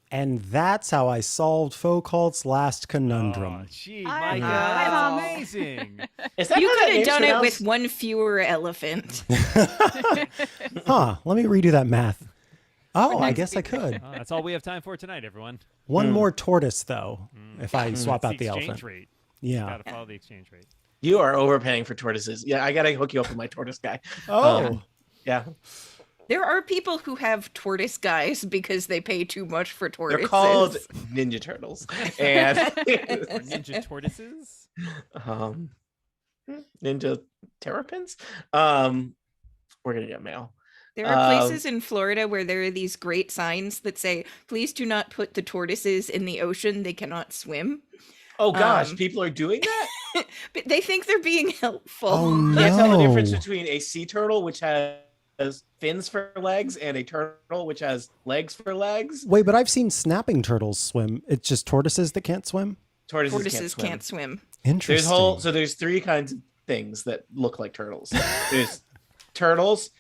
And that's how I solved Foucault's last conundrum. Oh, gee, Hi, Micah, Mom. that's amazing. Is that You how could that have name's done it pronounced? with one fewer elephant. Huh, let me redo that math. Oh, I next guess I week. could. Oh, that's all we have time for tonight, everyone. One more tortoise, though, if I swap That's out the exchange elephant. rate. Yeah. Got to follow the exchange rate. You are overpaying for tortoises. Yeah, I gotta hook you up with my tortoise guy. Oh. Yeah. There are people who have tortoise guys because they pay too much for tortoises. They're called Ninja Turtles. And Ninja tortoises? Ninja Terrapins? We're gonna get mail. There are places in Florida where there are these great signs that say, please do not put the tortoises in the ocean. They cannot swim. Oh gosh, people are doing that? But they think they're being helpful. Oh, You can't tell the difference no. between a sea turtle, which has fins for legs, and a turtle, which has legs for legs. Wait, but I've seen snapping turtles swim. It's just tortoises that can't swim? Tortoises Can't swim. Interesting. There's three kinds of things that look like turtles. There's turtles,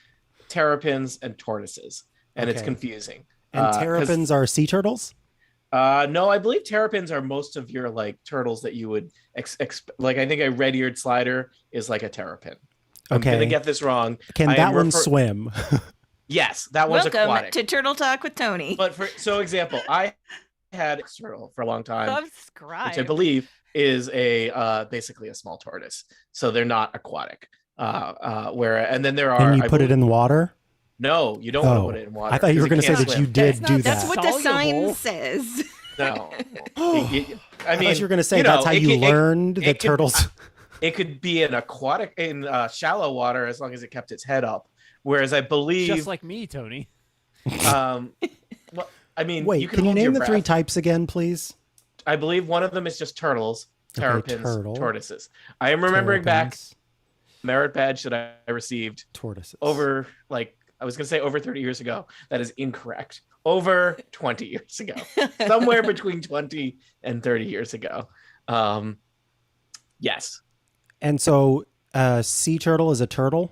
terrapins, and tortoises, and it's Okay. confusing. And terrapins are sea turtles? No, I believe terrapins are most of your like turtles that you would like. I think a red-eared slider is like a terrapin. I'm gonna get this wrong. Can that one swim? Yes, that one's Welcome aquatic. to Turtle Talk with Tony. But for example, I had a turtle for a long time, Subscribe. which I believe is a basically a small tortoise. So they're not aquatic. And then there are. And you put it in the water? No, you don't want to put it in water. I thought you were going to say that you did do that. That's what the sign says. No. I mean, I thought you were going to say that's how you learned that turtles. It could be in shallow water as long as it kept its head up. Whereas I believe, just like me, Tony. Well, I mean, wait, can you name the three types again, please? I believe one of them is just turtles, terrapins, tortoises. I am remembering back merit badge that I received over I was going to say over 30 years ago. That is incorrect. Over 20 years ago. Somewhere between 20 and 30 years ago. Yes. And so sea turtle is a turtle?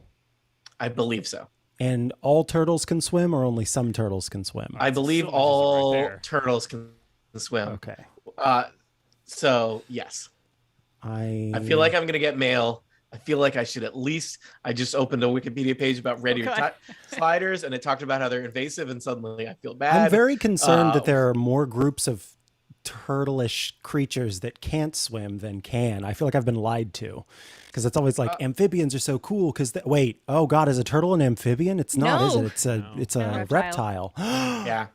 I believe so. And all turtles can swim or only some turtles can swim? I believe all turtles can swim. Okay. So, yes. I feel like I'm going to get mail. I feel like I should I just opened a Wikipedia page about red-eared sliders, and it talked about how they're invasive, and suddenly I feel bad. I'm very concerned that there are more groups of turtleish creatures that can't swim than can. I feel like I've been lied to. Because it's always like amphibians are so cool because wait, oh God, is a turtle an amphibian? It's not, is it? It's a reptile. Yeah.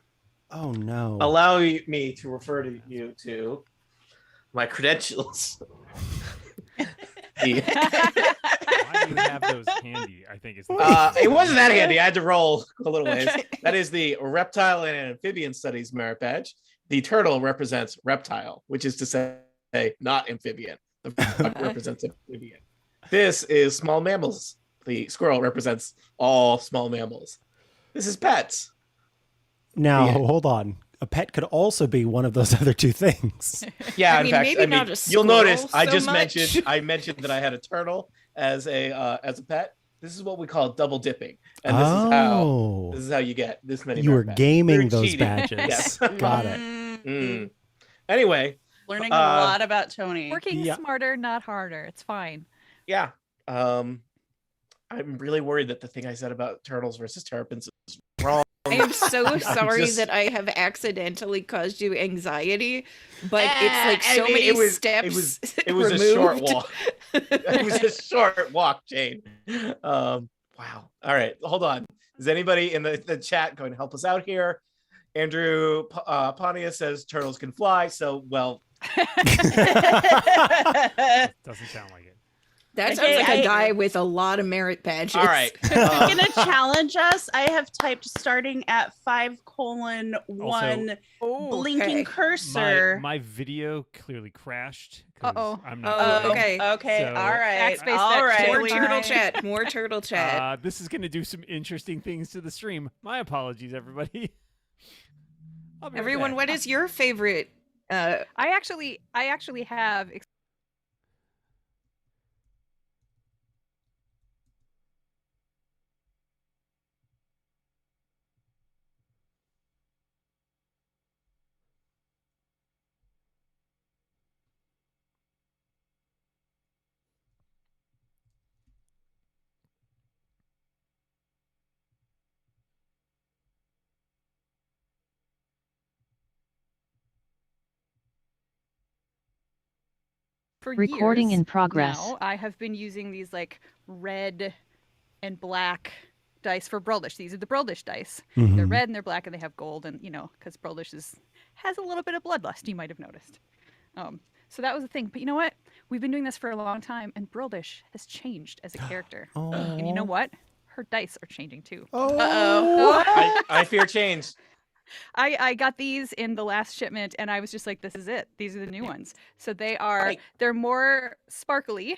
Oh no. Allow me to refer to you to my credentials. Why do you have those handy? I think it wasn't that handy. I had to roll a little ways. That is the Reptile and Amphibian Studies merit badge. The turtle represents reptile, which is to say not amphibian. The frog represents amphibian. This is small mammals. The squirrel represents all small mammals. This is pets. Now, hold on. A pet could also be one of those other two things. Yeah, maybe not a you'll notice I so just much. mentioned that I had a turtle as a pet. This is what we call double dipping, and this is how you get this many. You were gaming those cheating. badges. Yes. Got it. Anyway, learning a lot about Tony. Working smarter, not harder. It's fine. Yeah. I'm really worried that the thing I said about turtles versus terrapins is wrong. I am so sorry that I have accidentally caused you anxiety, but it's like so many steps. It was a short walk. It was a short walk, Jane. Wow. All right, hold on. Is anybody in the chat going to help us out here? Andrew Pontius says turtles can fly. So, well, doesn't sound like it. That sounds like a guy with a lot of merit badges. All right. You're gonna challenge us. I have typed starting at 5:1 blinking cursor. My video clearly crashed. Uh-oh. I'm not. Okay. Okay. So, all right. Backspace All right. More turtle chat. More turtle chat. This is going to do some interesting things to the stream. My apologies, everybody. Everyone, what is your favorite? I actually have For Recording years in progress. now, I have been using these like red and black dice for Bruldish. These are the Bruldish dice. They're red and they're black and they have gold, and because Bruldish has a little bit of bloodlust, you might have noticed. So that was the thing. But you know what? We've been doing this for a long time, and Bruldish has changed as a character. And you know what? Her dice are changing too. I fear change. I got these in the last shipment, and I was just like, this is it. These are the new ones. So they're more sparkly.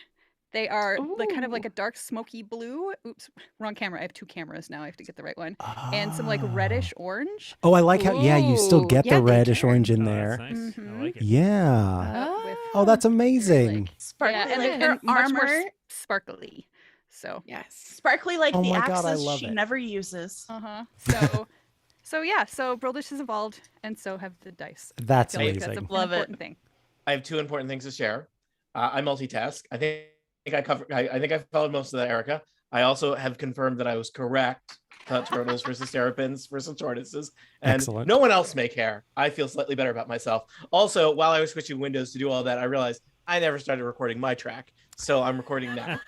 They are like kind of like a dark smoky blue. Oops, wrong camera. I have 2 cameras now. I have to get the right one. And some like reddish orange. Oh, I like how you still get yeah, the they reddish turn. orange in Oh, there. that's nice. I like it. Yeah. With Oh, that's amazing. like, Sparkly yeah, and, like and her much more armor. sparkly. So Yes. Sparkly like Oh the my God, I axes love she it. never uses. So Bruldish has evolved, and so have the dice. That's I feel like amazing. that's an Love it. important thing. I have 2 important things to share. I multitask. I think I've followed most of that, Erica. I also have confirmed that I was correct about turtles versus terrapins versus tortoises. And Excellent. no one else may care. I feel slightly better about myself. Also, while I was switching windows to do all that, I realized I never started recording my track. So I'm recording now.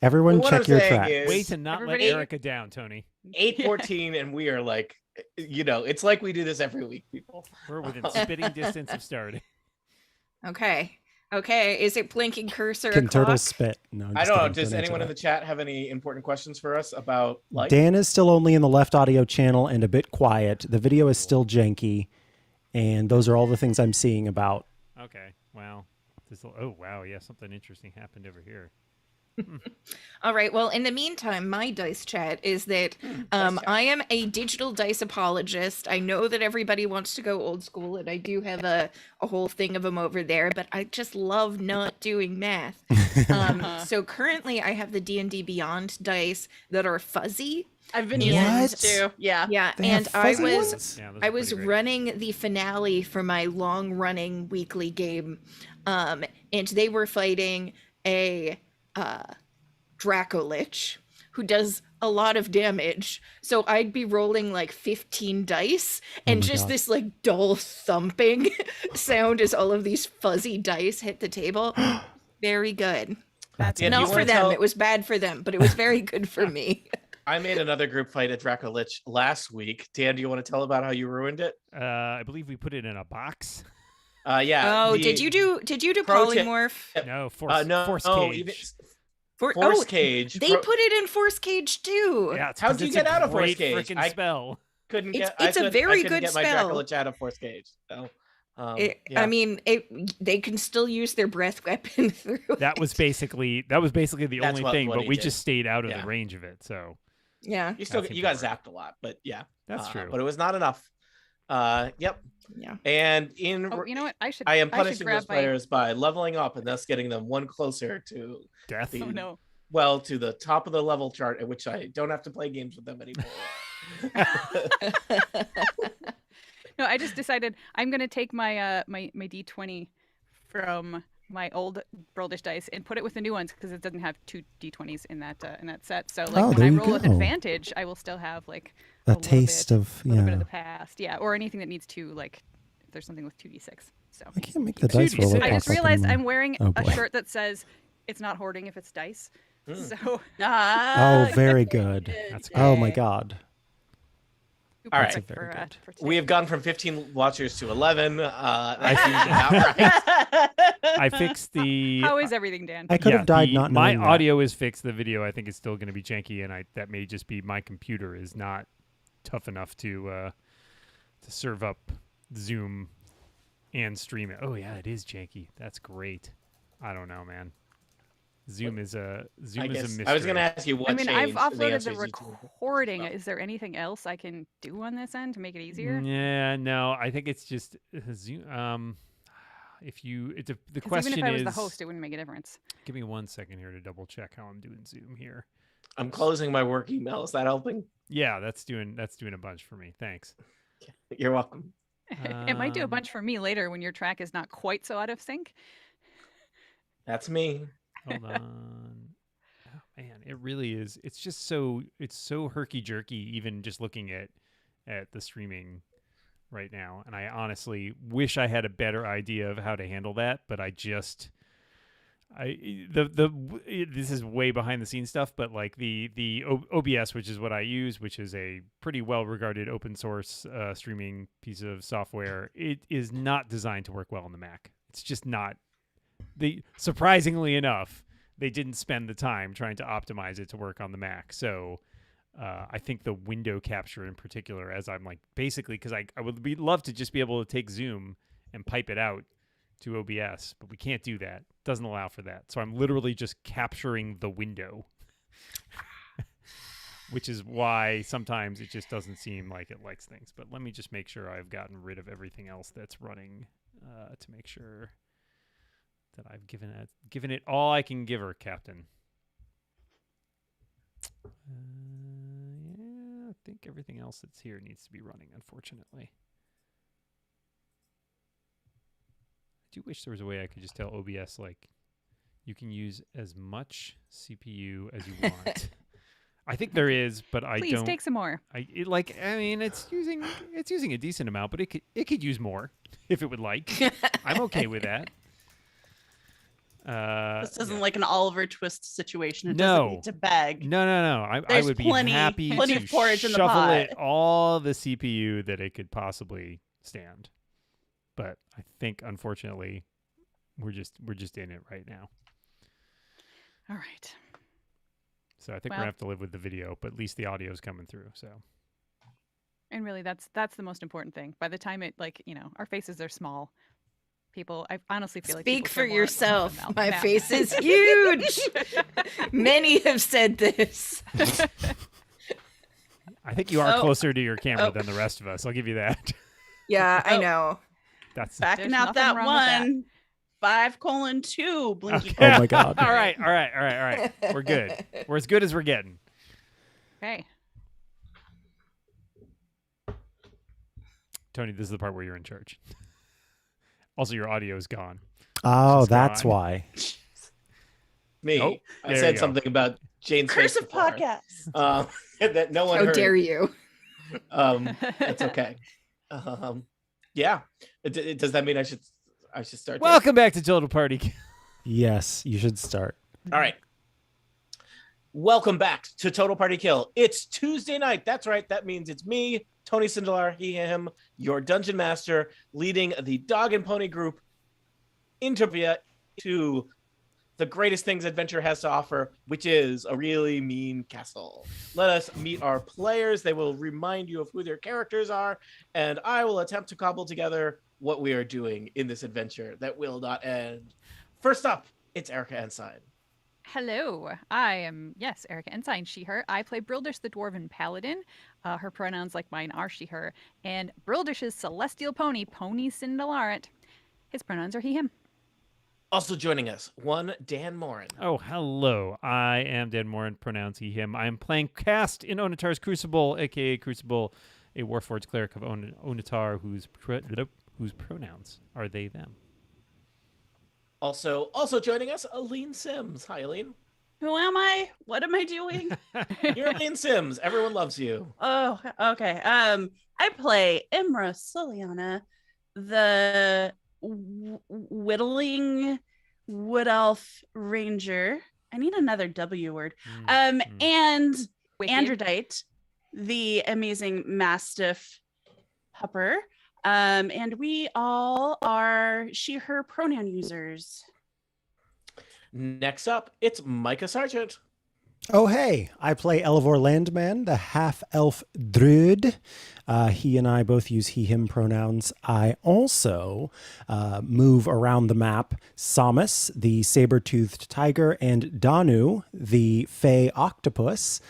Everyone What check I'm your saying track. is- Way to not Everybody- let Erica down, Tony. 8:14 and we are like, it's like we do this every week, people. We're within spitting distance of starting. Okay. Is it blinking cursor? Can o'clock? turtles spit? No, I'm I just don't know. kidding. Does Don't answer anyone in that. the chat have any important questions for us about life? Dan is still only in the left audio channel and a bit quiet. The video is still janky, and those are all the things I'm seeing about. Okay. Wow. Oh, wow. Yeah, something interesting happened over here. All right. Well, in the meantime, my dice chat is that I am a digital dice apologist. I know that everybody wants to go old school, and I do have a whole thing of them over there, but I just love not doing math. So currently, I have the D&D Beyond dice that are fuzzy. I've been What? using these too. Yeah. Yeah, They have and I fuzzy was ones? Yeah, those I are was pretty great. running the finale for my long-running weekly game, and they were fighting a Dracolich who does a lot of damage. So I'd be rolling like 15 dice, and my just God. this like dull thumping sound as all of these fuzzy dice hit the table. Very good. That's Yeah, do you Not for wanna them. tell- It was bad for them, but it was very good for me. I made another group fight at Dracolich last week. Dan, do you want to tell about how you ruined it? I believe we put it in a box. Yeah. Oh, the- did you do pro tip- polymorph? No, force cage. Even For, force cage. They put it in force cage too. Yeah, it's How'd 'cause you it's get a out of force great cage? frickin' I- spell. couldn't It's- get. I it's a couldn't- very I couldn't good get my spell. Dracolich out of force cage. So, I yeah. mean, they can still use their breath weapon through. That was basically the That's only thing, what but he we did. just stayed out of Yeah. the range of it. So Yeah, you still That seemed you to got work. zapped a lot, but yeah, that's true. But it was not enough. Yep. yeah. And in Oh, you know what? I should I am should punishing grab those players by leveling up and thus getting them one closer to Death. the Oh no. to the top of the level chart at which I don't have to play games with them anymore. No, I just decided I'm gonna take my my D20 from my old Broldish dice and put it with the new ones because it doesn't have 2 D20s in that set. So like Oh, when there I you roll with go. advantage, I will still have like a little taste bit, of a little bit yeah. of the past, yeah, or anything that needs to like if there's something with 2d6. So I can't make the dice roller 2d6. pop I just up realized anymore. I'm wearing Oh, a boy. shirt that says it's not hoarding if it's dice. So Oh, very good. That's Oh my God. All right. perfect Very good. for today. We have gone from 15 watchers to 11. That seems about right. I fixed the. How is everything, Dan? I could have died not My knowing that. audio is fixed. The video, I think, is still going to be janky, and that may just be my computer is not tough enough to serve up Zoom and stream it. Oh yeah, it is janky. That's great. I don't know, man. Zoom is a mystery. I was going to ask you what I mean, I've changed. uploaded answer the is you two. recording. Is there anything else I can do on this end to make it easier? Yeah, no, I think it's just Zoom. If you, the 'Cause question even if I was is, the host, it wouldn't make a difference. give me 1 second here to double check how I'm doing Zoom here. I'm closing my work email. Is that helping? Yeah, that's doing a bunch for me. Thanks. You're welcome. It might do a Um, bunch for me later when your track is not quite so out of sync. That's me. Hold on. Oh man, it really is. It's just so herky jerky. Even just looking at the streaming right now, and I honestly wish I had a better idea of how to handle that, but this is way behind the scenes stuff, but like the OBS, which is what I use, which is a pretty well regarded open source streaming piece of software, it is not designed to work well on the Mac. It's just not. Surprisingly enough, they didn't spend the time trying to optimize it to work on the Mac. So I think the window capture in particular, as I'm like, basically, because I would love to just be able to take Zoom and pipe it out to OBS, but we can't do that. It doesn't allow for that. So I'm literally just capturing the window, which is why sometimes it just doesn't seem like it likes things. But let me just make sure I've gotten rid of everything else that's running to make sure that I've given it all I can give her, Captain. Yeah, I think everything else that's here needs to be running, unfortunately. I do wish there was a way I could just tell OBS, like, you can use as much CPU as you want. I think there is, but I don't. Please take some more. It's using a decent amount, but it could use more if it would like. I'm okay with that. This isn't like an Oliver Twist situation. It No. doesn't need to beg. No. I There's would be plenty happy of to porridge in the shovel pot. it all the CPU that it could possibly stand. But I think, unfortunately, we're just in it right now. All right. So I think we're gonna have to live with the video, but at least the audio is coming through. So. And really, that's the most important thing. By the time our faces are small. People, I honestly feel like Speak people for care more yourself. about the My map. face is huge. Many have said this. I think you are closer to your camera than the rest of us. I'll give you that. Yeah, I know. That's Backing There's out that nothing wrong with 1:5:2 blinky. Okay. Oh my God. all right. We're good. We're as good as we're getting. Okay. Tony, this is the part where you're in charge. Also, your audio is gone. Oh, She's that's gone. why. Me. Oh, I there you said go. something about Jane's Curse face of before, podcast. that no one How heard. dare you? It's okay. Yeah. Does that mean I should start? Welcome back to Total Party. Yes, you should start. All right. Welcome back to Total Party Kill. It's Tuesday night. That's right. That means it's me, Tony Sindelar, he, him, your dungeon master, leading the dog and pony group interview to the greatest things adventure has to offer, which is a really mean castle. Let us meet our players. They will remind you of who their characters are, and I will attempt to cobble together what we are doing in this adventure that will not end. First up, it's Erica Ensign. Hello, I am, Erica Ensign, she, her. I play Brildish the Dwarven Paladin. Her pronouns, like mine, are she, her. And Brildish's celestial pony, Pony Cindelarent. His pronouns are he, him. Also joining us, one Dan Morin. Oh, hello. I am Dan Morin, pronouns he, him. I am playing Cast in Onatar's Crucible, a.k.a. Crucible, a Warforged cleric of Onatar whose pronouns are they, them. Also joining us, Aline Sims. Hi, Aline. Who am I? What am I doing? You're Aline Sims. Everyone loves you. Oh, okay. I play Imra Soliana, the whittling wood elf ranger. I need another W word. And Wicked. Androdite, the amazing mastiff pupper. And we all are she, her pronoun users. Next up, it's Micah Sergeant. Oh, hey, I play Elevor Landman, the half-elf druid. He and I both use he, him pronouns. I also move around the map Samus, the saber-toothed tiger, and Danu, the fey octopus.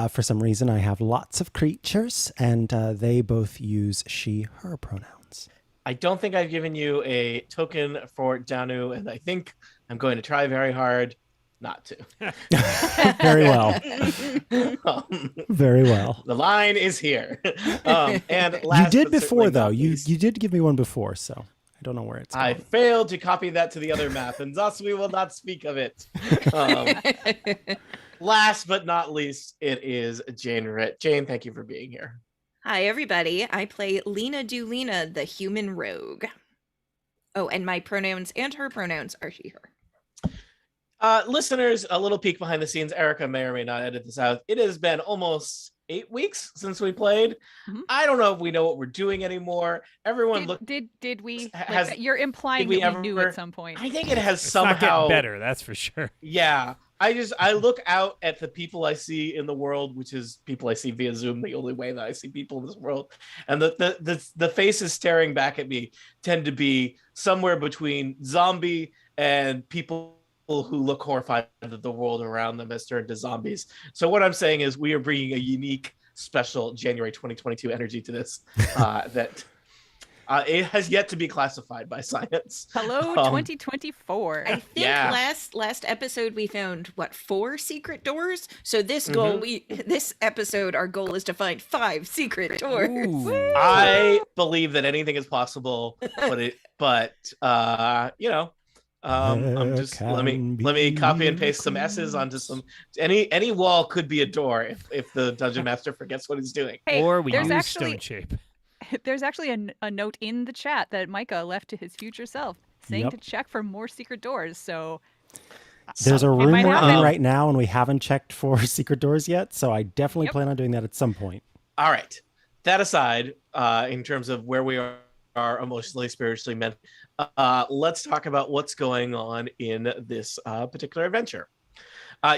For some reason, I have lots of creatures, and they both use she, her pronouns. I don't think I've given you a token for Danu, and I think I'm going to try very hard not to. Very well. Very well. The line is here. And last, You did but before, certainly though. not You least, did give me one before, so I don't know where it's I gone. failed to copy that to the other map, and thus we will not speak of it. Last but not least, it is Jane Ritt. Jane, thank you for being here. Hi, everybody. I play Lena Dulina, the human rogue. Oh, and my pronouns and her pronouns are she, her. Listeners, a little peek behind the scenes. Erica may or may not edit this out. It has been almost 8 weeks since we played. I don't know if we know what we're doing anymore. Everyone did we? has- Like, you're implying did we that we knew ever- at some point. I think it has It's somehow not getting better, that's for sure. Yeah. I look out at the people I see in the world, which is people I see via Zoom, the only way that I see people in this world. And the faces staring back at me tend to be somewhere between zombie and people who look horrified that the world around them has turned to zombies. So what I'm saying is we are bringing a unique, special January 2022 energy to this that it has yet to be classified by science. Hello, 2024. I think last episode we found 4 secret doors. So this goal this episode our goal is to find 5 secret doors. I believe that anything is possible, but I'm just let me copy and paste some S's onto some any wall could be a door if the dungeon master forgets what he's doing. Hey, Or we there's use actually- stone shape. There's actually a note in the chat that Micah left to his future self saying Yep. to check for more secret doors. So There's a room might we're happen. in right now, and we haven't checked for secret doors yet. So I definitely plan on doing that at some point. All right. That aside, in terms of where we are emotionally, spiritually, mentally, let's talk about what's going on in this particular adventure.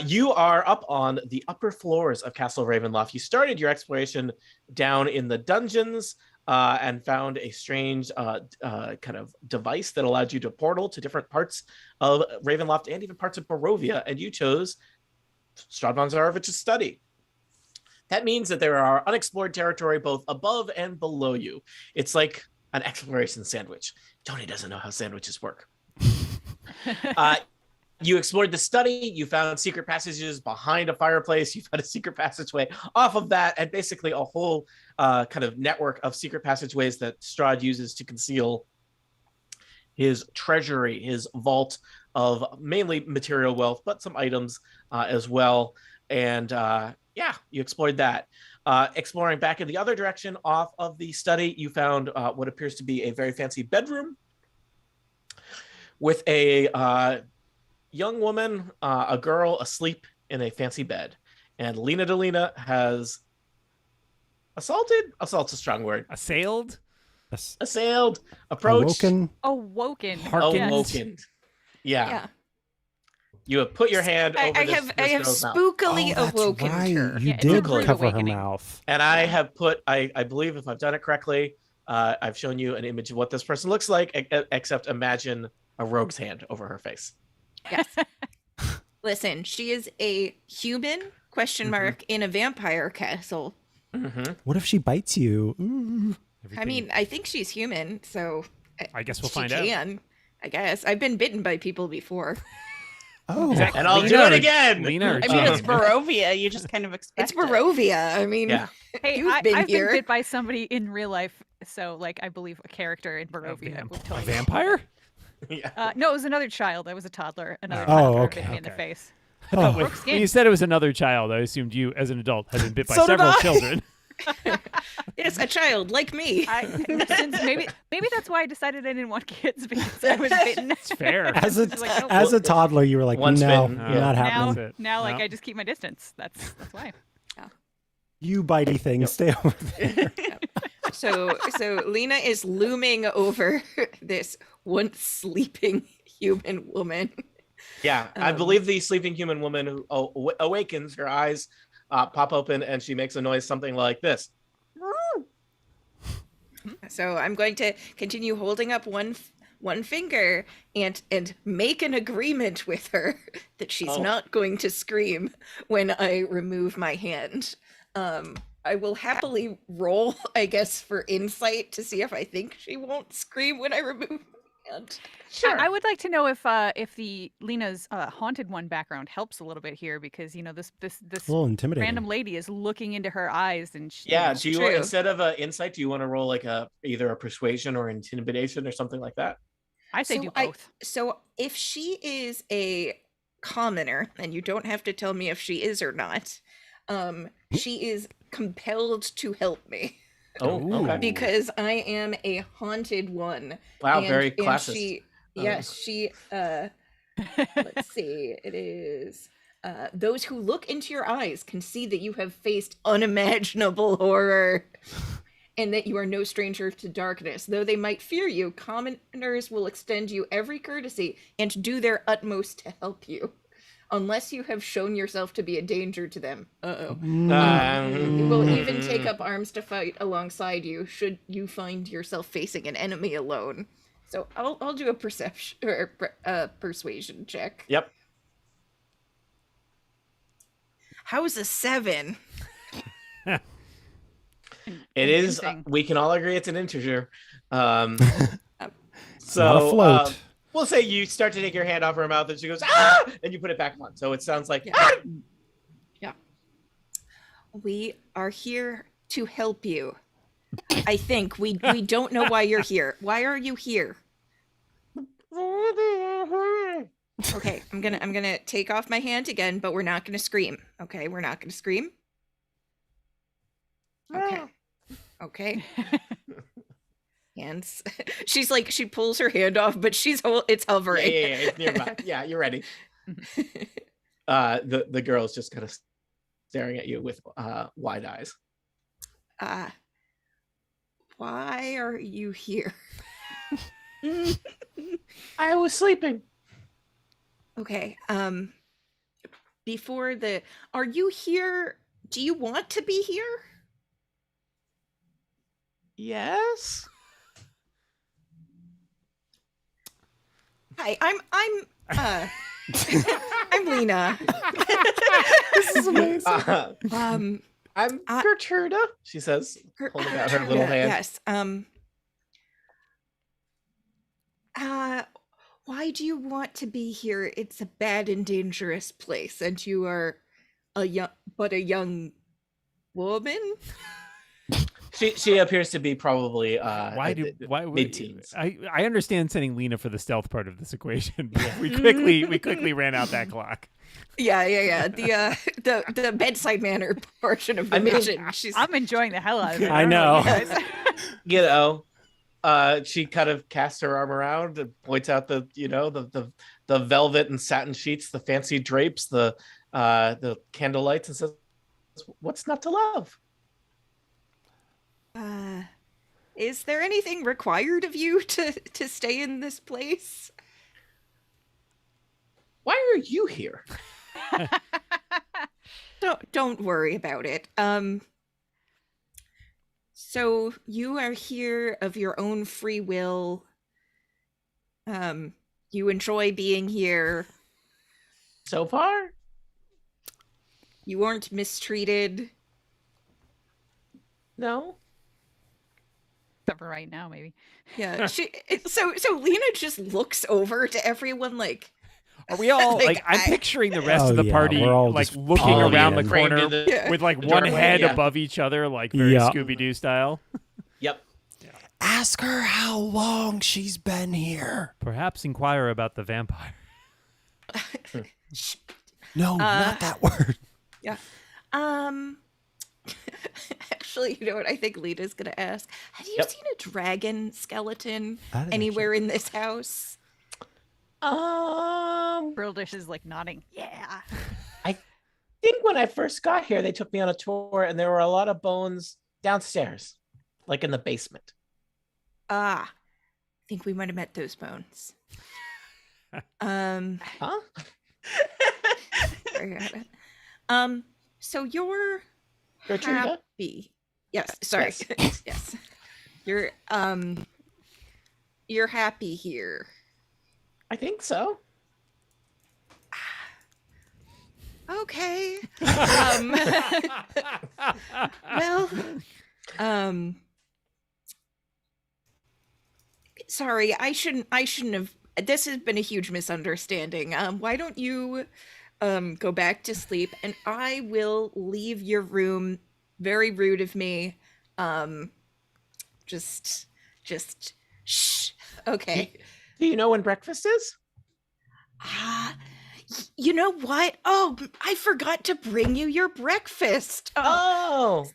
You are up on the upper floors of Castle Ravenloft. You started your exploration down in the dungeons and found a strange kind of device that allowed you to portal to different parts of Ravenloft and even parts of Barovia, and you chose Strahd von Zarovich's study. That means that there are unexplored territory both above and below you. It's like an exploration sandwich. Tony doesn't know how sandwiches work. You explored the study, you found secret passages behind a fireplace, you found a secret passageway off of that, and basically a whole kind of network of secret passageways that Strahd uses to conceal his treasury, his vault of mainly material wealth, but some items as well. And you explored that. Exploring back in the other direction off of the study, you found what appears to be a very fancy bedroom with a young woman, a girl asleep in a fancy bed. And Lena Delina has assaulted? Assault's a strong word. Assailed? Assailed, approached, Awoken. awoken. Yeah. You have put your hand over I this have girl's mouth. spookily that's awoken right. her. You Yeah, it's a did rude cover awakening. her mouth. And I have put, I believe if I've done it correctly, I've shown you an image of what this person looks like, except imagine a rogue's hand over her face. Yes. Listen, she is a human question mark in a vampire castle. What if she bites you? Ooh. I mean, I think she's human, so I guess we'll she find out. can. I guess I've been bitten by people before. Oh, Is that And I'll Lena do it or- again. Lena or I mean, it's Jane? Barovia. You just kind of expect It's Barovia. I mean, Yeah. Hey, You've been I've here. been bit by somebody in real life, so like I believe a character in Barovia would A totally. vampire? Yeah. No, it was another child. I was a toddler. Another Oh, toddler okay, bit me in the okay. face. Oh. Broke When skin. you said it was another child, I assumed you, as an adult, had been bit by So did several I. children. yes, a child like me. Since maybe that's why I decided I didn't want kids because I was bitten. It's fair. as a It's like, no. as a toddler, you were like, Once no, bitten, not yeah. now, happening. That's it. now, like No. I just keep my distance. That's why. You bitey thing, stay over there. So Lena is looming over this once sleeping human woman. Yeah, I believe the sleeping human woman who awakens, her eyes pop open, and she makes a noise something like this. So I'm going to continue holding up one finger and make an agreement with her that she's not going to scream when I remove my hand. I will happily roll, I guess, for insight to see if I think she won't scream when I remove my hand. Sure. I would like to know if the Lena's haunted one background helps a little bit here because this A little intimidating. random lady is looking into her eyes and she, Yeah, do you True. instead of insight, do you want to roll like either a persuasion or intimidation or something like that? I say So do both. So if she is a commoner, and you don't have to tell me if she is or not, she is compelled to help me. Oh, okay. because I am a haunted one. Wow, and, very and classist. she, Oh. yes, she. Let's see. It is. Those who look into your eyes can see that you have faced unimaginable horror, and that you are no stranger to darkness. Though they might fear you, commoners will extend you every courtesy and do their utmost to help you, unless you have shown yourself to be a danger to them. They will even take up arms to fight alongside you, should you find yourself facing an enemy alone. So I'll do a perception or persuasion check. Yep. How's a 7? It is. Convincing. We can all agree it's an integer. So not a float. We'll say you start to take your hand off her mouth, and she goes ah, and you put it back on. So it sounds like ah! Yeah. We are here to help you. I think we don't know why you're here. Why are you here? Okay, I'm gonna take off my hand again, but we're not gonna scream. Okay, we're not gonna scream. Okay. Hands. She's like, she pulls her hand off, but it's hovering. Yeah, it's nearby. Yeah, you're ready. The girl's just kind of staring at you with wide eyes. Why are you here? I was sleeping. Okay. Are you here? Do you want to be here? Yes. Hi, I'm I'm Lena. This is amazing. I'm Gertruda, she says, holding out her little hand. Yes. Why do you want to be here? It's a bad and dangerous place, and you are a young woman. She appears to be probably Why mid-teens. I understand sending Lena for the stealth part of this equation. But we quickly ran out that clock. Yeah. The bedside manner portion of the mission. I'm enjoying the hell out of it. I know. You know, she kind of casts her arm around and points out the velvet and satin sheets, the fancy drapes, the candle lights, and says, "What's not to love?" Is there anything required of you to stay in this place? Why are you here? Don't worry about it. So you are here of your own free will. You enjoy being here. So far? You weren't mistreated. No. Except for right now, maybe. Yeah. So Lena just looks over to everyone like, are we all Like, like? I'm picturing the rest Oh, of the yeah, party we're all like just looking falling around the in. corner Framed in the- with like the one doorway, head yeah. above each other, like very Yeah. Scooby-Doo style. Yep. Ask her how long she's been here. Perhaps inquire about the vampire. No, not that word. yeah. Actually, you know what I think Lena's gonna ask? Have you Yep. seen a dragon skeleton That is anywhere in this house? Brildish is like nodding. Yeah. I think when I first got here, they took me on a tour, and there were a lot of bones downstairs, like in the basement. I think we might have met those bones. Huh? Sorry about it. So you're Gertruda? happy. Yes, sorry. Yes. Yes. You're happy here. I think so. Okay. Well, sorry, I shouldn't have. This has been a huge misunderstanding. Why don't you go back to sleep, and I will leave your room. Very rude of me. Just shh. Okay. Do you know when breakfast is? You know what? Oh, I forgot to bring you your breakfast. Oh,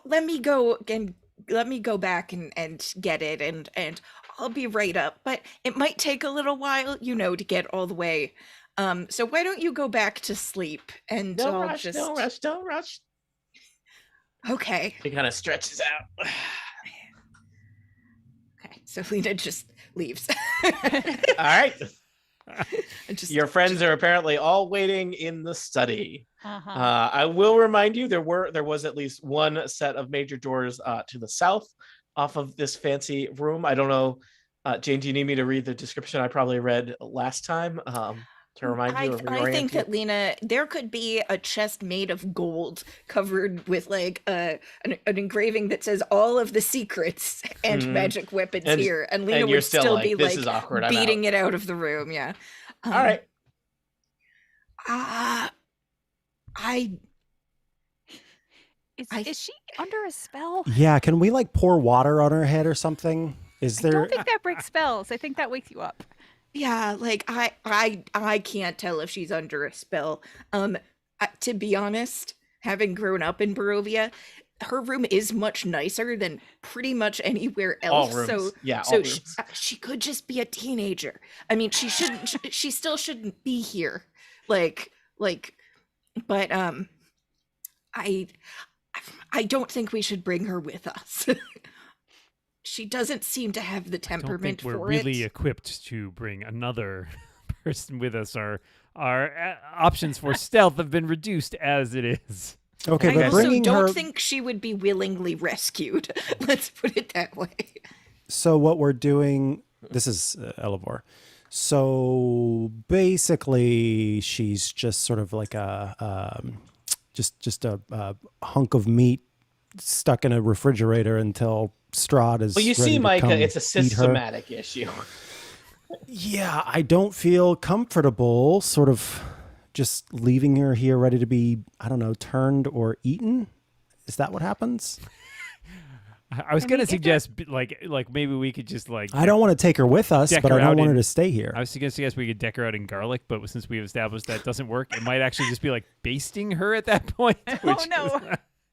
Let me go and let me go back and get it, and I'll be right up. But it might take a little while, to get all the way. So why don't you go back to sleep, and don't I'll rush, just don't rush. Okay. He kind of stretches out. Okay. So Lena just leaves. All right. Your friends just- are apparently all waiting in the study. Uh-huh. I will remind you there was at least one set of major doors to the south off of this fancy room. I don't know, Jane, do you need me to read the description I probably read last time to remind you? I think that Lena, there could be a chest made of gold covered with like an engraving that says all of the secrets and magic weapons here, and Lena would still be this like is awkward. beating it out of the room. Yeah. All right. Is she under a spell? Yeah, can we like pour water on her head or something? Is I there? don't think that breaks spells. I think that wakes you up. Yeah, like I can't tell if she's under a spell. To be honest, having grown up in Barovia, her room is much nicer than pretty much anywhere else. All rooms. So Yeah, all so rooms. she could just be a teenager. I mean, she shouldn't. She still shouldn't be here. But I don't think we should bring her with us. She doesn't seem to have the I don't temperament think we're for really it. equipped to bring another person with us. Our options for stealth have been reduced as it is. Okay, I but also bringing don't her. think she would be willingly rescued. Let's put it that way. So what we're doing, this is Elevor. So basically, she's just sort of like a just a hunk of meat stuck in a refrigerator until Strahd is. Well, you ready see, to Micah, come it's a eat her. systematic issue. Yeah, I don't feel comfortable sort of just leaving her here ready to be, I don't know, turned or eaten. Is that what happens? I was going to suggest like maybe we could just like. I don't want to take her with us, deck but her I don't out want her in- to stay here. I was going to suggest we could deck her out in garlic, but since we've established that doesn't work, it might actually just be like basting her at that point. Oh no.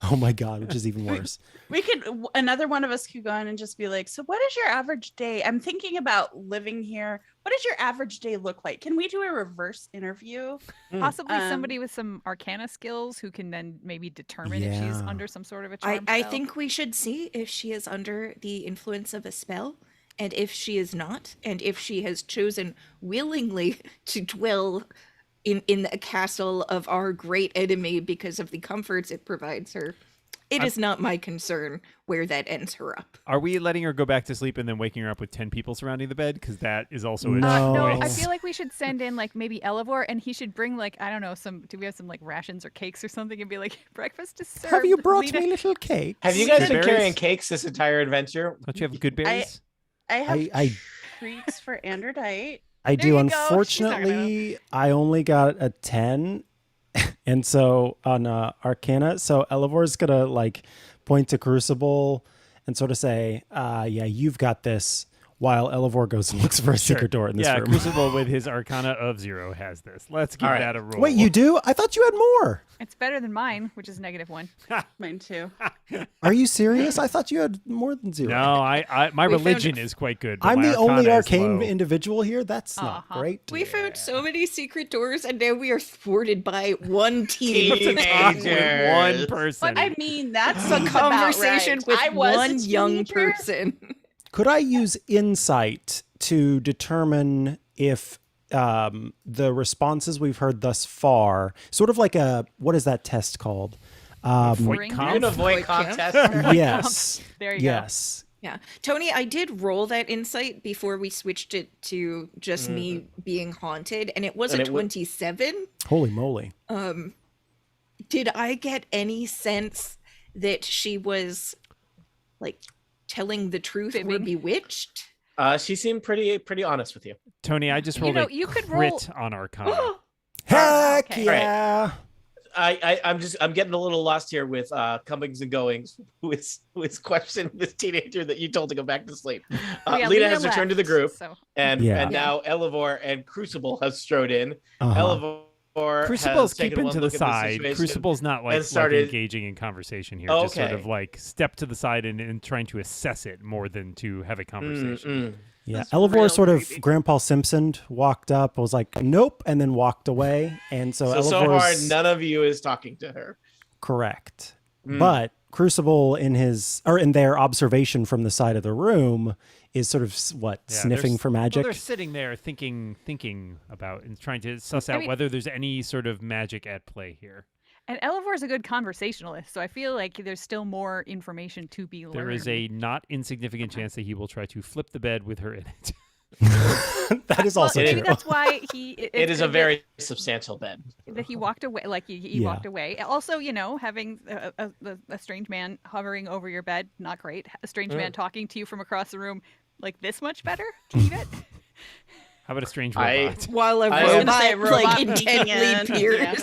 Oh my God, which is even worse. We could, another one of us could go in and just be like, so what is your average day? I'm thinking about living here. What does your average day look like? Can we do a reverse interview? Possibly somebody with some arcana skills who can then maybe determine if she's Yeah. under some sort of a charm I spell. think we should see if she is under the influence of a spell, and if she is not, and if she has chosen willingly to dwell in the castle of our great enemy because of the comforts it provides her. It is not my concern where that ends her up. Are we letting her go back to sleep and then waking her up with 10 people surrounding the bed? Because that is also a No. No, choice. I feel like we should send in like maybe Elevor, and he should bring like, I don't know, do we have some like rations or cakes or something, and be like, breakfast is served. Have you brought Lena- me little cake? Have you guys Good been berries? carrying cakes this entire adventure? Don't you have good berries? I have I treats for Androdite. I There do. you go. She's not Unfortunately, I only got a 10. And so on Arcana, so Elevor's going to like point to Crucible and sort of say, yeah, you've got this, while Elevor goes and looks for a secret door in this yeah, room. Crucible with his Arcana of 0 has this. Let's give All right. that a roll. Wait, you do? I thought you had more. It's better than mine, which is -1. Mine too. Are you serious? I thought you had more than 0. No, my We found- religion is quite good. But I'm my the only Arcana is arcane low. individual here. That's not great. We found so many secret doors, and now we are thwarted by one team. Talk with Teenagers. one person. But I mean, that's a conversation right. with I was a one young teenager. person. Could I use insight to determine if the responses we've heard thus far, sort of like a, what is that test called? Voight Ring comp? You're gonna avoid Void camp? contest. Yes. There you go. Yes. Yeah. Tony, I did roll that insight before we switched it to just me being haunted, and it was And a it wa- 27. Holy moly. Did I get any sense that she was like telling the truth or Fibbing. bewitched? She seemed pretty honest with you. Tony, I just You rolled know, a you could crit roll- on Arcana. Heck okay. yeah. I'm getting a little lost here with comings and goings. Who is questioning this teenager that you told to go back to sleep? Yeah, Lena has returned to the left, group, so and Yeah. now Elevor and Crucible have strode in. Uh-huh. Elevor Crucible's has taken keeping one to the look at the side. situation Crucible's not like started- engaging in conversation here. Just sort of Okay. like step to the side and trying to assess it more than to have a conversation. Yeah, That's Elevor real sort of creepy. Grandpa Simpson walked up, was like, nope, and then walked away. And so So far, Elevor's none of you is talking to her. correct. Mm. But Crucible in their observation from the side of the room is sort of Yeah, sniffing they're- for Well, magic. they're sitting there thinking about and trying to suss I out mean- whether there's any sort of magic at play here. And Elevor's a good conversationalist, so I feel like there's still more information to be learned. There is a not insignificant chance that he will try to flip the bed with her in it. That is Well, also maybe true. that's why he. It is a very substantial bed. that he walked away. Like he Yeah. walked away. Also, having a strange man hovering over your bed, not great. A strange man talking to you from across the room, like this much better. Keep it. How about a strange I- robot? While a I was gonna say robot like robot peeking intently in. peers.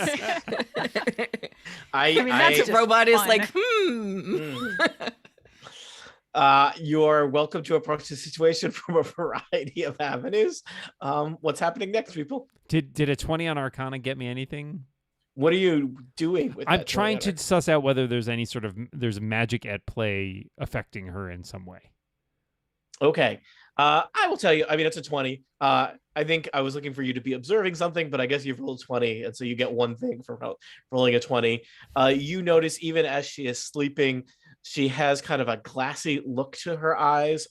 I mean, that's The just robot is fun. like, You're welcome to approach the situation from a variety of avenues. What's happening next, people? Did a 20 on Arcana get me anything? What are you doing with I'm that trying to 20? suss out whether there's any sort of there's magic at play affecting her in some way. Okay. I will tell you, I mean, it's a 20. I think I was looking for you to be observing something, but I guess you've rolled 20, and so you get one thing for rolling a 20. You notice even as she is sleeping, she has kind of a glassy look to her eyes,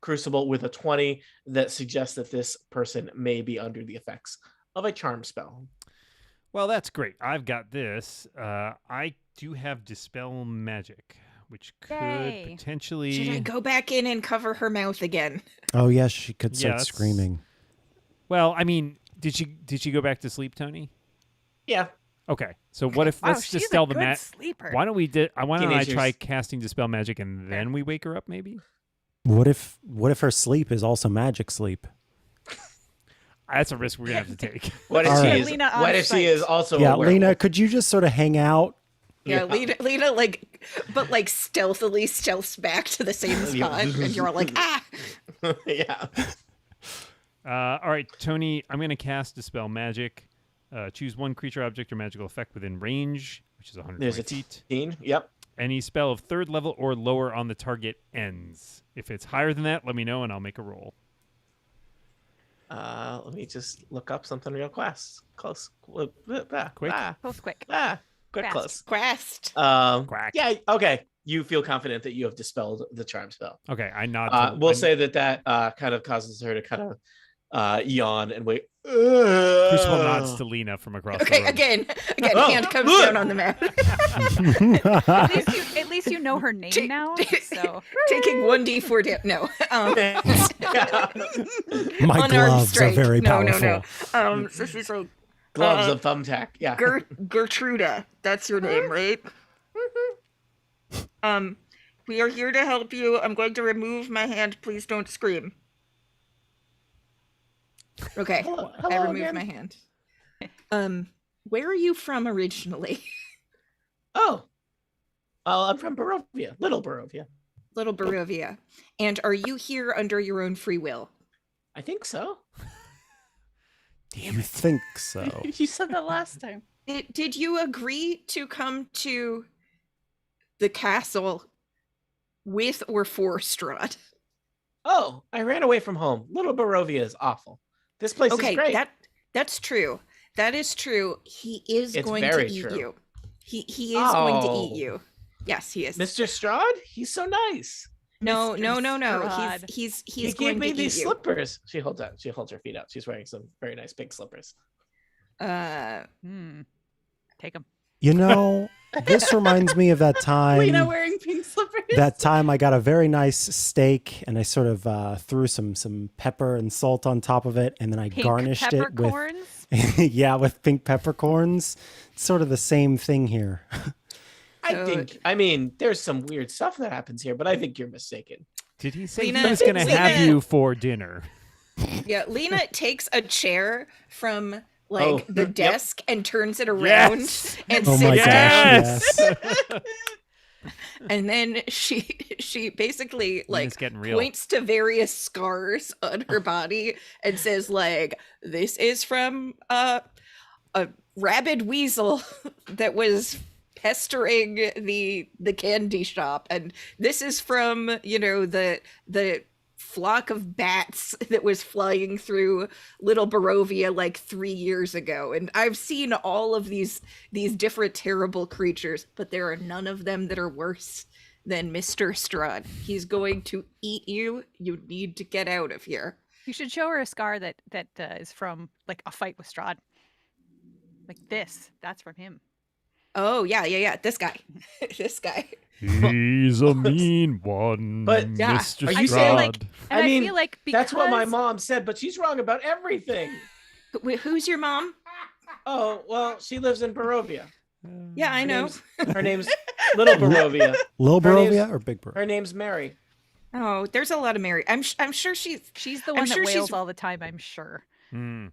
Crucible, with a 20 that suggests that this person may be under the effects of a charm spell. Well, that's great. I've got this. I do have Dispel Magic, which could Yay. potentially... should I go back in and cover her mouth again? Oh yes, she could Yeah, start that's- screaming. Well, I mean, did she go back to sleep, Tony? Yeah. Okay. So what if Wow, let's she's dispel a the good mat? sleeper. Why don't I Teenagers. try casting Dispel Magic and then we wake her up maybe? What if her sleep is also magic sleep? That's a risk we're gonna have to take. What if All she right. is? Lena on What if site. she is also? Yeah, a werewolf? Lena, could you just sort of hang out? Yeah, Yeah. Lena like stealthily stealths back to the same Yeah. spot, and you're all like, ah. Yeah. All right, Tony, I'm gonna cast Dispel Magic. Choose one creature, object, or magical effect within range, which is 120 There's a feet. 15. Yep. Any spell of third level or lower on the target ends. If it's higher than that, let me know and I'll make a roll. Let me just look up something real close. Quick. Post quick. Quick, Fast. close. Quest. Quack. Yeah. Okay. You feel confident that you have dispelled the charm spell. Okay, I nod. We'll say that kind of causes her to kind of yawn and wait. Crucible nods to Lena from across the Okay, room. again, Oh, hand comes look! down on the map. At least you know her name now. So Taking 1d4 damage. No. My unarmed gloves strike. are very no, powerful. No. So she's like, Gloves of thumbtack. Yeah. Gertruda. That's your name, right? We are here to help you. I'm going to remove my hand. Please don't scream. Okay, Hello I removed again. my hand. Where are you from originally? Oh. I'm from Barovia. Little Barovia. Little Barovia. And are you here under your own free will? I think so. You think so? You said that last time. Did you agree to come to the castle with or for Strahd? Oh, I ran away from home. Little Barovia is awful. This place Okay, is great. that's true. That is true. He is It's going to very eat true. you. He is going to Oh. eat you. Yes, he is. Mr. Strahd? He's so nice. No. Strahd. He's He going gave me to these eat you. slippers. She holds her feet out. She's wearing some very nice pink slippers. take him. You know, this reminds me of that time. Lena wearing pink slippers. That time I got a very nice steak and I sort of threw some pepper and salt on top of it, and then I Pink garnished it with peppercorns. yeah, with pink peppercorns. It's sort of the same thing here. I mean, there's some weird stuff that happens here, but I think you're mistaken. Did he say Lena- he was going to Lena- have you for dinner? Yeah, Lena takes a chair from like the yep. desk and turns it around Yes! and Oh sits my down. gosh, yes. And then she basically like getting real. points to various scars on her body and says like, this is from a rabid weasel that was pestering the candy shop, and this is from, you know, the flock of bats that was flying through Little Barovia like 3 years ago. And I've seen all of these different terrible creatures, but there are none of them that are worse than Mr. Strahd. He's going to eat you. You need to get out of here. You should show her a scar that is from like a fight with Strahd. Like this. That's from him. Oh, yeah. This guy. This guy. He's a mean one, But, yeah, Mr. are I you feel saying, like, Strahd. and I mean, feel like because That's what my mom said, but she's wrong about everything. Wait, who's your mom? Oh, well, she lives in Barovia. Yeah, I know. Her name's Little Barovia. Lil Her name's- Barovia or Big Barovia? Her name's Mary. Oh, there's a lot of Mary. I'm sure she's she's the I'm one sure that she's- wails all the time, I'm sure. Hmm.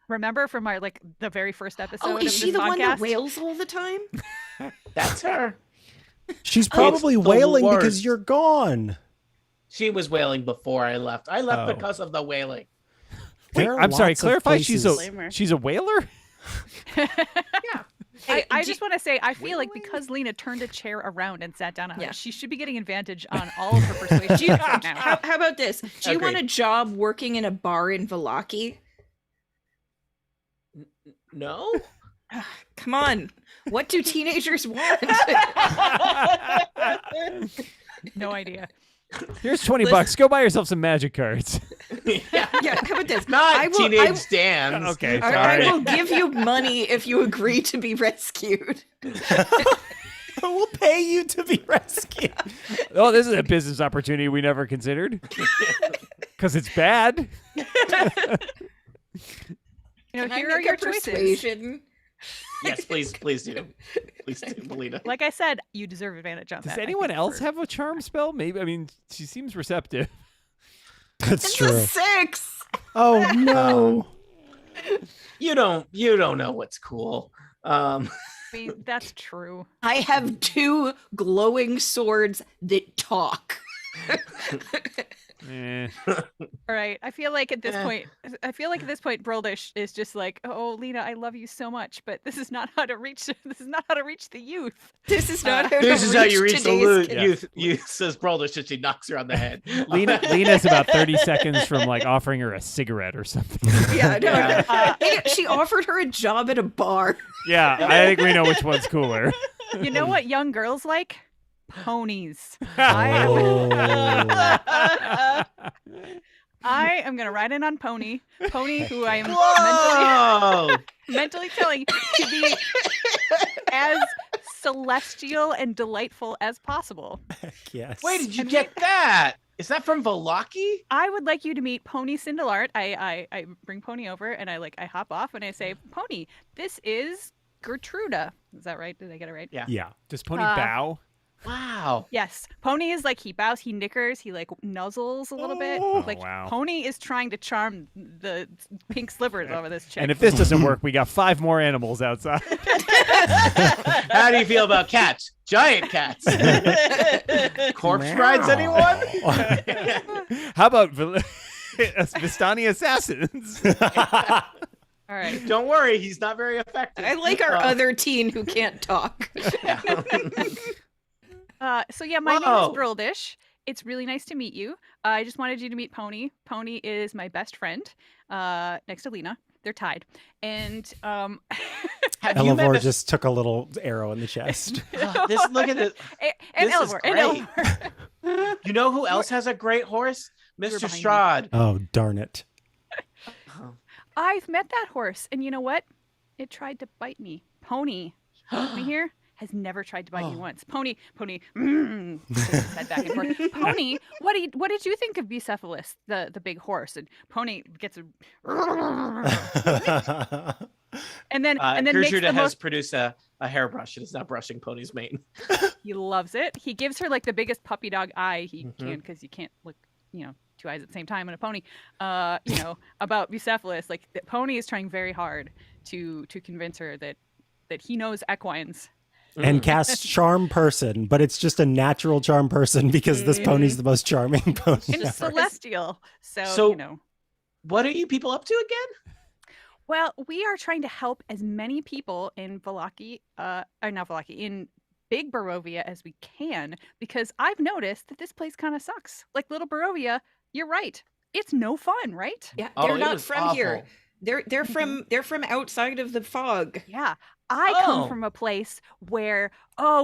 Remember from our like the very first episode Oh, of is she this the one that podcast? wails all the time? That's her. She's probably the wailing because worst. you're gone. She was wailing before I left. I left Oh. because of the wailing. Wait, There are I'm sorry. lots of Clarify. She's places- Blame her. a whaler. Hey, I do- just want to say, I feel like because Lena turned a chair around and sat down on her, Yeah. she should be getting advantage on all of her persuasion Do you, checks now. how about this? Do you want a Agreed. job working in a bar in Valaki? No? Come on. What do teenagers want? No idea. Here's 20 Listen- bucks. Go buy yourself some magic cards. Yeah. Yeah, how about this? Not I will- teenage Dan's. Okay, I sorry. will give you money if you agree to be rescued. We'll pay you to be rescued. Oh, this is a business opportunity we never considered. Because it's bad. You know, Can I here make are a your choices. persuasion? Yes, please do. Please do, Melina. Like I said, you deserve advantage on Does that. I anyone think, else for- have a charm spell? Maybe. I mean, she seems receptive. That's It's true. a 6. Oh no. You don't know what's cool. I mean, that's true. I have 2 glowing swords that talk. Eh. All right. I feel like at this Eh. point, Brildish is just like, oh, Lena, I love you so much, but this is not how to reach. This is not how to reach the youth. This is not how to This is how you reach the today's youth. kids. Youth says Broldish and she knocks her on the head. Lena's about 30 seconds from like offering her a cigarette or something. Yeah, no, Yeah. she offered her a job at a bar. Yeah, I think we know which one's cooler. You know what young girls like? Ponies. Oh. I am gonna ride in on Pony, who I am Whoa! mentally telling to be as celestial and delightful as possible. Yes. Where did you get that? Is that from Valaki? I would like you to meet Pony Cindelart. I bring Pony over and I hop off and I say, Pony, this is Gertruda. Is that right? Did I get it right? Yeah. Yeah. Does Pony Uh, bow? Wow. Yes. Pony is like he bows, he nickers, he like nuzzles a little bit. Oh, Like wow. Pony is trying to charm the pink slivers over this chick. And if this doesn't work, we got 5 more animals outside. How do you feel about cats? Giant cats. Corpse rides, anyone? How about Vistani assassons? All right. Don't worry, he's not very effective. I like our other teen who can't talk. So yeah, my name Whoa. is Brildish. It's really nice to meet you. I just wanted you to meet Pony. Pony is my best friend, next to Lena. They're tied. And Have you met Elevor Miss- just took a little arrow in the chest. Look at this. and This is Elvor. And Elvor. You know who else has a great horse? Mr. behind me. Strahd. Oh, darn it. I've met that horse, and you know what? It tried to bite me. Pony, me here, has never tried to bite me once. Pony, puts his head back and forth. Pony, what did you think of Bucephalus, the big horse? And Pony gets a, and then makes Gertrude the has most. produced a hairbrush and is now brushing Pony's mane. He loves it. He gives her like the biggest puppy dog eye he Mhm. can because you can't look, two eyes at the same time and a pony, about Bucephalus. Like the pony is trying very hard to convince her that he knows equines. And casts charm person, but it's just a natural charm person because this pony's the most charming pony. And it's celestial. So- So. What are you people up to again? Well, we are trying to help as many people in in Big Barovia as we can, because I've noticed that this place kind of sucks. Like Little Barovia, you're right. It's no fun, right? Yeah, Oh, they're it not was from here. awful. They're from outside of the fog. Yeah. I come Oh. from a place where,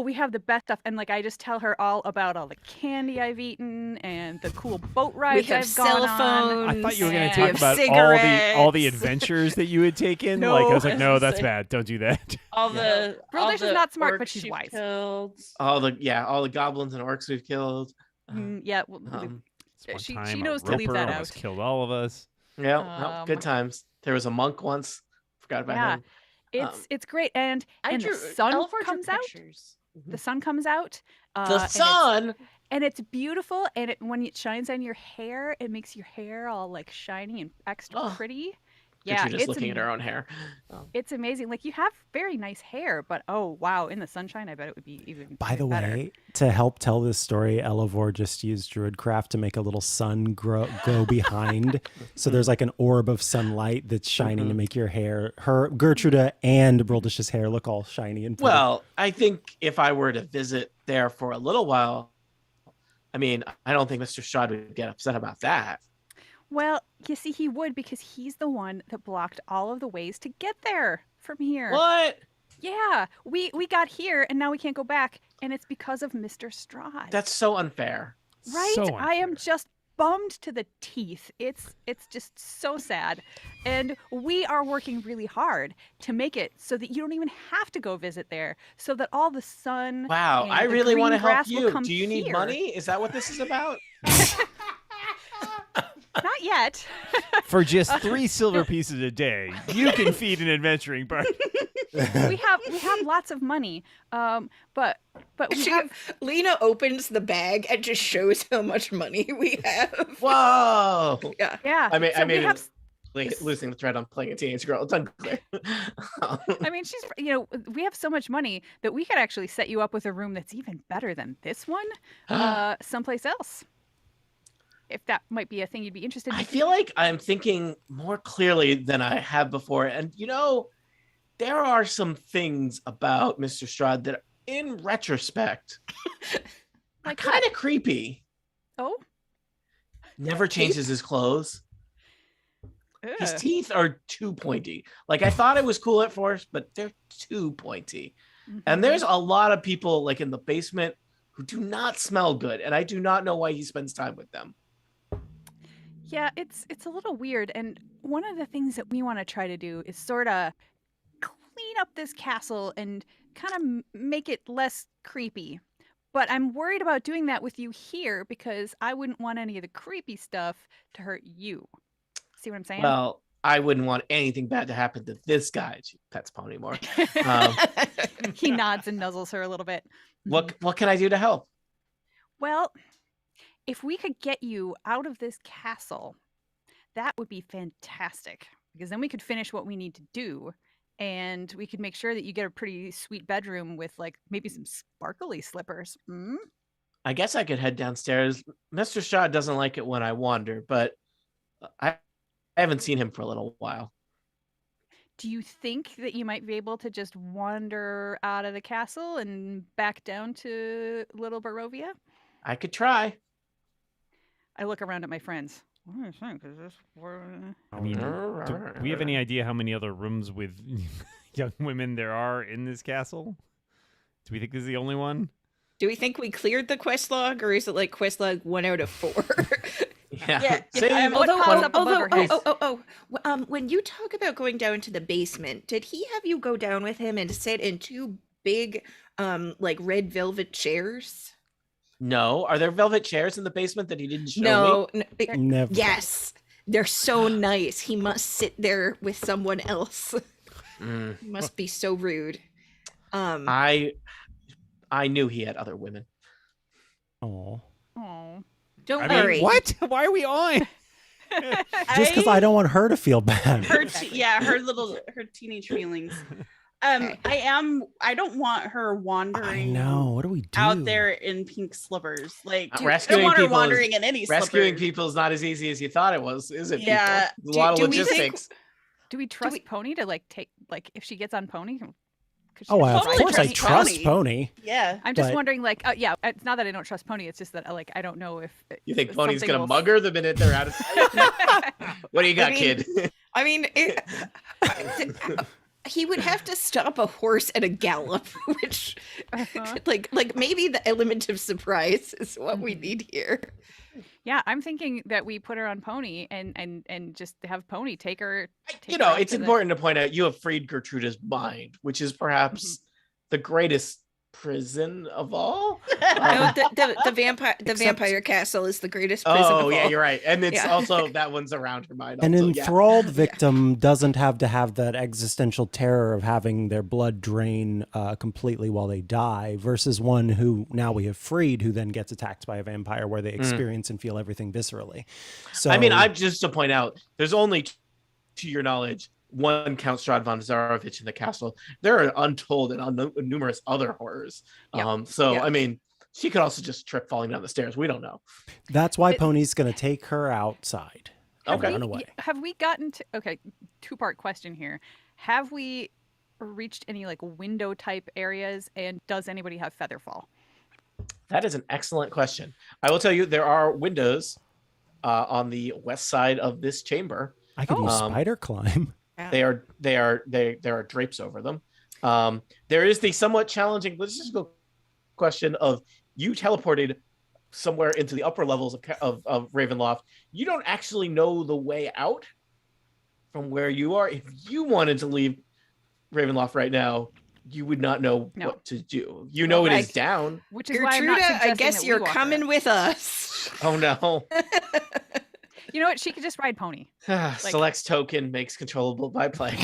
we have the best stuff. And like, I just tell her all about all the candy I've eaten and the cool boat We rides have I've gone cell on. phones. I thought you were going and to we talk have about all the cigarettes. adventures that you had taken. No, like I was I like, was no, gonna that's say- bad. Don't do that. All the Bruldish all is the not smart, but orcs she's you've wise. killed. All the goblins and orcs we've killed. Yeah. Well, This one She time, knows a to leave roper that almost out. killed all of us. Yeah, well, good Um, times. There was a monk once. Forgot about yeah. him. It's great. And I the drew sun Elvar drew comes out. pictures. The sun comes out. The and it's- sun. And it's beautiful, and when it shines on your hair, it makes your hair all like shiny and extra Oh. pretty. You're Yeah, just looking at her own hair. it's amazing. Like you have very nice hair, but oh wow, in the sunshine, I bet it would be even. By the better. way, to help tell this story, Elevor just used Druidcraft to make a little sun go behind. So there's like an orb of sunlight that's shining to make your hair, Gertruda and Brildish's hair look all shiny and pretty. Well, I think if I were to visit there for a little while, I mean, I don't think Mr. Strahd would get upset about that. Well, you see, he would because he's the one that blocked all of the ways to get there from here. What? Yeah, we got here, and now we can't go back, and it's because of Mr. Strahd. That's so unfair. Right? So I am unfair. just bummed to the teeth. It's just so sad. And we are working really hard to make it so that you don't even have to go visit there, so that all the sun. Wow, and I the really want to green help grass will you. come Do you need here. money? Is that what this is about? Not yet. For just 3 silver pieces a day, you can feed an adventuring party. we have lots of money. But we She, have Lena opens the bag and just shows how much money we have. Whoa! Yeah. yeah. I mean, so we have losing the thread on playing a teenage girl. It's unclear. I mean, she's, we have so much money that we could actually set you up with a room that's even better than this one, someplace else. If that might be a thing you'd be interested in. I feel like I'm thinking more clearly than I have before. And, there are some things about Mr. Strahd that, in retrospect, are Like kind of creepy. Oh, Never changes his clothes. His ugh. teeth are too pointy. Like, I thought it was cool at first, but they're too pointy. And there's a lot of people, like, in the basement who do not smell good. And I do not know why he spends time with them. Yeah, it's a little weird. And one of the things that we want to try to do is sort of clean up this castle and kind of make it less creepy. But I'm worried about doing that with you here because I wouldn't want any of the creepy stuff to hurt you. See what I'm saying? Well, I wouldn't want anything bad to happen to this guy. She pets Pony more. He nods and nuzzles her a little bit. What can I do to help? Well, if we could get you out of this castle, that would be fantastic because then we could finish what we need to do and we could make sure that you get a pretty sweet bedroom with like maybe some sparkly slippers. Mm? I guess I could head downstairs. Mr. Shaw doesn't like it when I wander, but I haven't seen him for a little while. Do you think that you might be able to just wander out of the castle and back down to Little Barovia? I could try. I look around at my friends. What do you think? Is this where... I mean, do we have any idea how many other rooms with young women there are in this castle? Do we think this is the only one? Do we think we cleared the quest log, or is it like quest log 1 out of 4? Yeah. Yeah, what pops up above her head? When you talk about going down to the basement, did he have you go down with him and sit in 2 big, like red velvet chairs? No. Are there velvet chairs in the basement that he didn't show me? No. Never. Yes, they're so nice. He must sit there with someone else. Mm. Must be so rude. I knew he had other women. Oh. Oh. Don't I mean, worry. what? Why are we on? Just because I don't want her to feel bad. her her teenage feelings. Okay. I don't want her I wandering know. What do we do? out there in pink slippers. Like I don't Rescuing want her people wandering in any Rescuing slippers. people is not as easy as you thought it was, is it? Yeah. People? A lot of Do we think- logistics. Do we trust Pony to like take like if she gets on Pony? Could she Oh, just of Totally ride course I trust trust Pony. Pony. Yeah. I'm just but- wondering, like, yeah, it's not that I don't trust Pony. It's just that, like, I don't know if You think if Pony's something gonna will- mug her the minute they're out of sight? What do you got, I mean, kid? I mean, he would have to stop a horse at a gallop, which, like maybe the element of surprise is what we need here. Yeah, I'm thinking that we put her on Pony and just have Pony take her. You take her know, out it's to the- important to point out you have freed Gertruda's mind, which is perhaps the greatest prison of all. No, the Except- vampire castle is the greatest prison of Oh all. yeah, you're right, and it's Yeah. also that one's around her mind. An Also, yeah. enthralled victim doesn't have to have that existential terror of having their blood drain completely while they die, versus one who now we have freed, who then gets attacked by a vampire, where they experience and feel everything viscerally. So I mean, I'm just to point out, there's only, to your knowledge, one Count Strahd von Zarovich in the castle. There are untold and numerous other horrors. Yeah. So Yeah. I mean, she could also just trip falling down the stairs. We don't know. that's why Pony's going to take her outside. Have Okay. we- Run away. Have we gotten to? Okay, two-part question here. Have we reached any like window type areas, and does anybody have Featherfall? That is an excellent question. I will tell you, there are windows on the west side of this chamber. I could use spider climb. There are drapes over them. There is the somewhat challenging logistical question of you teleported somewhere into the upper levels of Ravenloft. You don't actually know the way out from where you are. If you wanted to leave Ravenloft right now, you would not know No. what to do. You know it is down. Which is why I'm not Gertruda, I suggesting guess that we you're walk her. coming with us. Oh no. You know what? She could just ride Pony. Selects token makes controllable by players.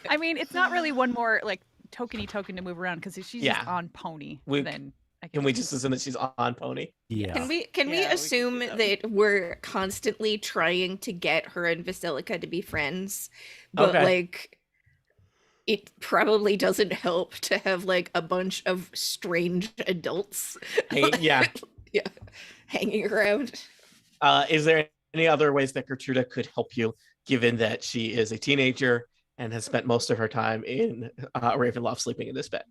I mean, it's not really one more like tokeny token to move around because if she's just Yeah. on Pony, We- then I Can we just assume that she's on Pony? Yeah. Can we Yeah, we can assume do that. that we're constantly trying to get her and Vasilica to be friends, but Okay. like it probably doesn't help to have like a bunch of strange adults Yeah. hanging around. Is there any other ways that Gertruda could help you, given that she is a teenager and has spent most of her time in Ravenloft sleeping in this bed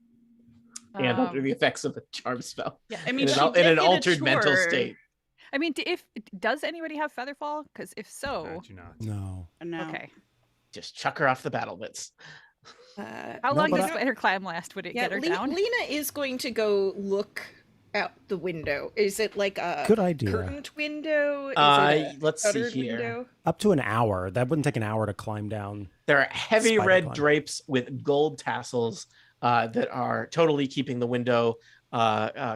and under the effects of a charm spell Yeah. I mean, in she an, did in an get a altered mental tour. state? I mean, does anybody have Featherfall? Because if so, I do not. No. No. okay. Just chuck her off the battlements. How No, long but does I- spider climb last? Would it Yeah, get her down? Lena is going to go look out the window. Is it like a Good idea. curtained window? Is it a Let's see shuttered here. window? Up to an hour. That wouldn't take an hour to climb down. There are heavy Spider red climb. drapes with gold tassels that are totally keeping the window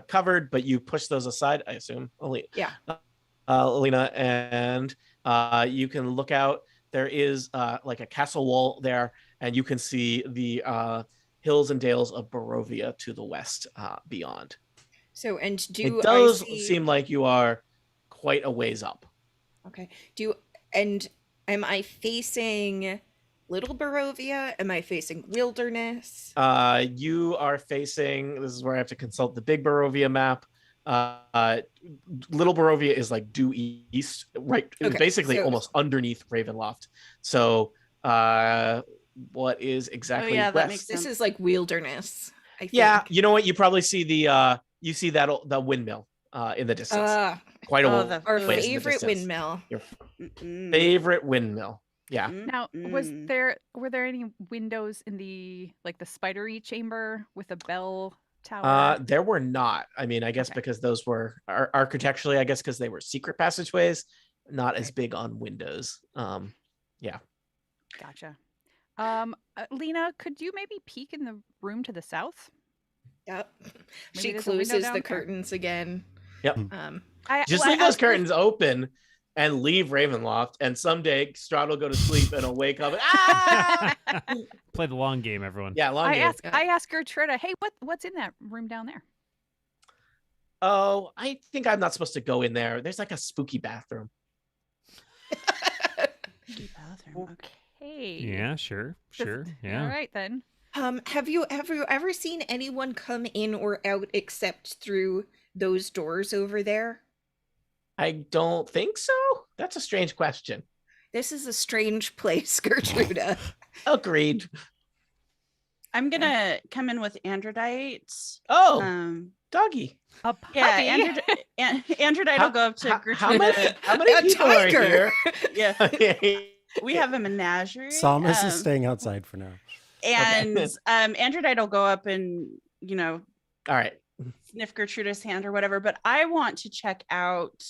covered, but you push those aside, I assume. Yeah. Lena, and you can look out. There is like a castle wall there, and you can see the hills and dales of Barovia to the west beyond. So, and It do does I see... seem like you are quite a ways up. Okay. Am I facing Little Barovia? Am I facing Wilderness? You are facing, this is where I have to consult the big Barovia map. Little Barovia is like due east, right? Okay, Basically so- almost underneath Ravenloft. So what is exactly yeah, that west? makes This sense. is like Wilderness, I think. Yeah, you know what? You probably see the the windmill in the distance. Quite a oh, wa- the- Our Ways in ways in the favorite distance. windmill. Your Mm-mm. favorite windmill. Yeah. Now, were there any windows in the like the spidery chamber with a bell tower? There were not. I mean, I guess Okay. because those were architecturally, I guess because they were secret passageways, not as big on windows. Gotcha. Lena, could you maybe peek in the room to the south? Yep. Maybe She there's a window closes down the there. curtains again. Yep. Um, Just well, leave I those asked if- curtains open. and leave Ravenloft. And someday Strahd will go to sleep and he'll wake up. Ah! Play the long game, everyone. Yeah, long game. I ask Gertruda, hey, what's in that room down there? Oh, I think I'm not supposed to go in there. There's like a spooky bathroom. Bathroom. Okay. Yeah, sure. Yeah. All right then. Have you ever seen anyone come in or out except through those doors over there? I don't think so. That's a strange question. This is a strange place, Gertruda. Agreed. I'm gonna come in with Androdite. Oh, doggy. A puppy. Yeah, Androdite will go up to Gertruda. How many A people tiger. are here? Yeah, we have a menagerie. Psalmus is staying outside for now. And Androdite will go up and, All right. sniff Gertruda's hand or whatever. But I want to check out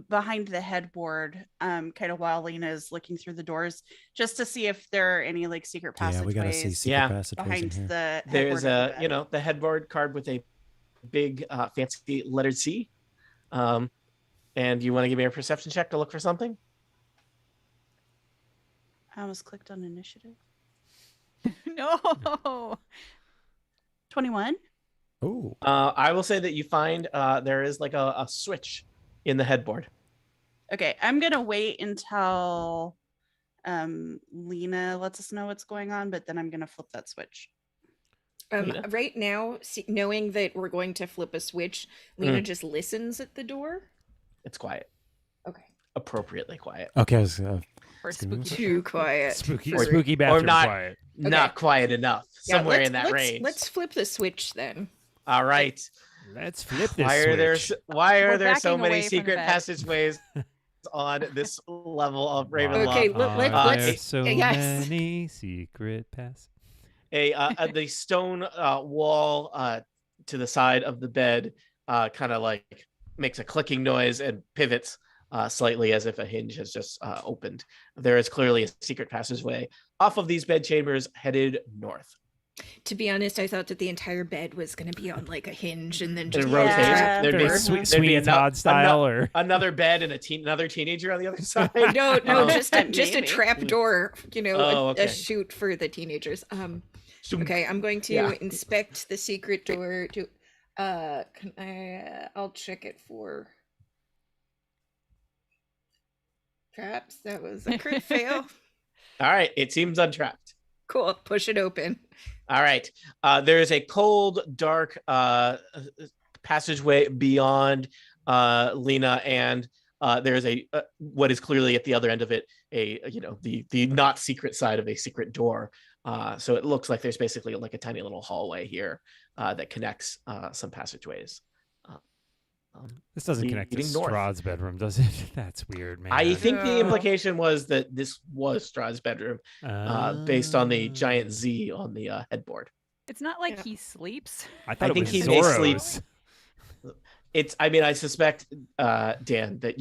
behind the headboard, kind of while Lena is looking through the doors, just to see if there are any like secret Yeah, we gotta see passageways secret passageways in behind here. the headboard. There's of the bed. the headboard card with a big fancy lettered C. And you want to give me a perception check to look for something? I almost clicked on initiative. No. 21. Oh, I will say that you find there is like a switch in the headboard. Okay, I'm gonna wait until Lena lets us know what's going on, but then I'm gonna flip that switch. Lena? Right now, knowing that we're going to flip a switch, Lena just listens at the door. It's quiet. Okay. Appropriately quiet. okay. For spooky. Too quiet. Spooky bathroom not- quiet. Not quiet enough. Yeah, Somewhere let's- in that let's- range. Let's flip the switch then. All right. Let's flip this Why are switch. there We're so backing many away from the secret bed. passageways on this level of Ravenloft? Okay, Are let's- there so yes. many secret pass. The stone wall to the side of the bed kind of like makes a clicking noise and pivots slightly as if a hinge has just opened. There is clearly a secret passageway off of these bed chambers headed north. To be honest, I thought that the entire bed was going to be on like a hinge and then It just rotates. Yeah. There'd Very be, Sweeney Todd style, or another bed and another teenager on the other side. no, Oh. just a Maybe. trap door, Oh, okay. a chute for the teenagers. Okay, I'm going to Yeah. inspect the secret door. I'll check it for traps. That was a crit fail. All right, it seems untrapped. Cool. Push it open. All right. There's a cold, dark passageway beyond Lena, and there's a what is clearly at the other end of it the not secret side of a secret door. So it looks like there's basically like a tiny little hallway here that connects some passageways. this doesn't connect to leading north. Strahd's bedroom, does it? That's weird, man. I think the No. implication was that this was Strahd's bedroom, based on the giant Z on the headboard. It's not like Yeah. he sleeps. I thought I it think was he may sleep. Zorro's. I suspect, Dan, that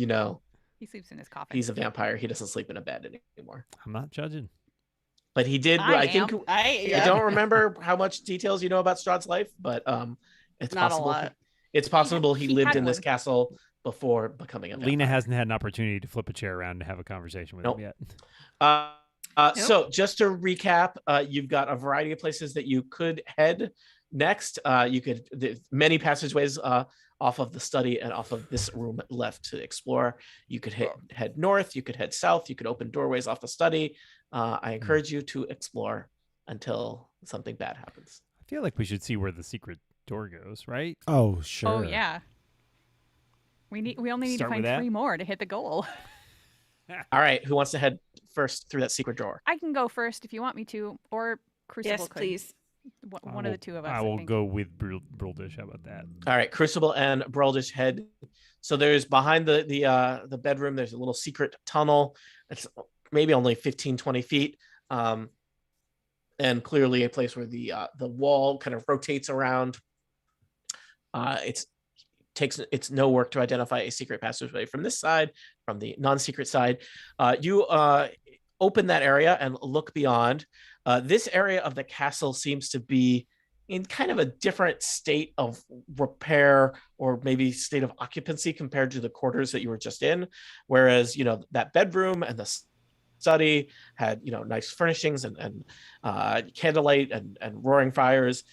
He sleeps in his coffin. he's a vampire. He doesn't sleep in a bed anymore. I'm not judging. But he did. I think I don't remember how much details you know about Strahd's life, but it's Not a possible. lot. It's possible he he lived had in this one. castle before becoming a vampire. Lena hasn't had an opportunity to flip a chair around and have a conversation with Nope. him yet. So just to recap, you've got a variety of places that you could head next. There's many passageways off of the study and off of this room left to explore. You could head north, you could head south, you could open doorways off the study. I encourage you to explore until something bad happens. I feel like we should see where the secret door goes, right? oh, sure. Oh yeah. We only need Start to with find that? 3 more to hit the goal. All right, who wants to head first through that secret door? I can go first if you want me to, or Crucible Yes, could. please. One of the two of us. I will think. go with Bruldish. How about that? All right, Crucible and Broldish head. So there's behind the bedroom, there's a little secret tunnel. It's maybe only 15, 20 feet. And clearly a place where the wall kind of rotates around. It's no work to identify a secret passageway from this side, from the non-secret side. You open that area and look beyond. This area of the castle seems to be in kind of a different state of repair or maybe state of occupancy compared to the quarters that you were just in. Whereas, that bedroom and the study had, nice furnishings and candlelight and roaring fires.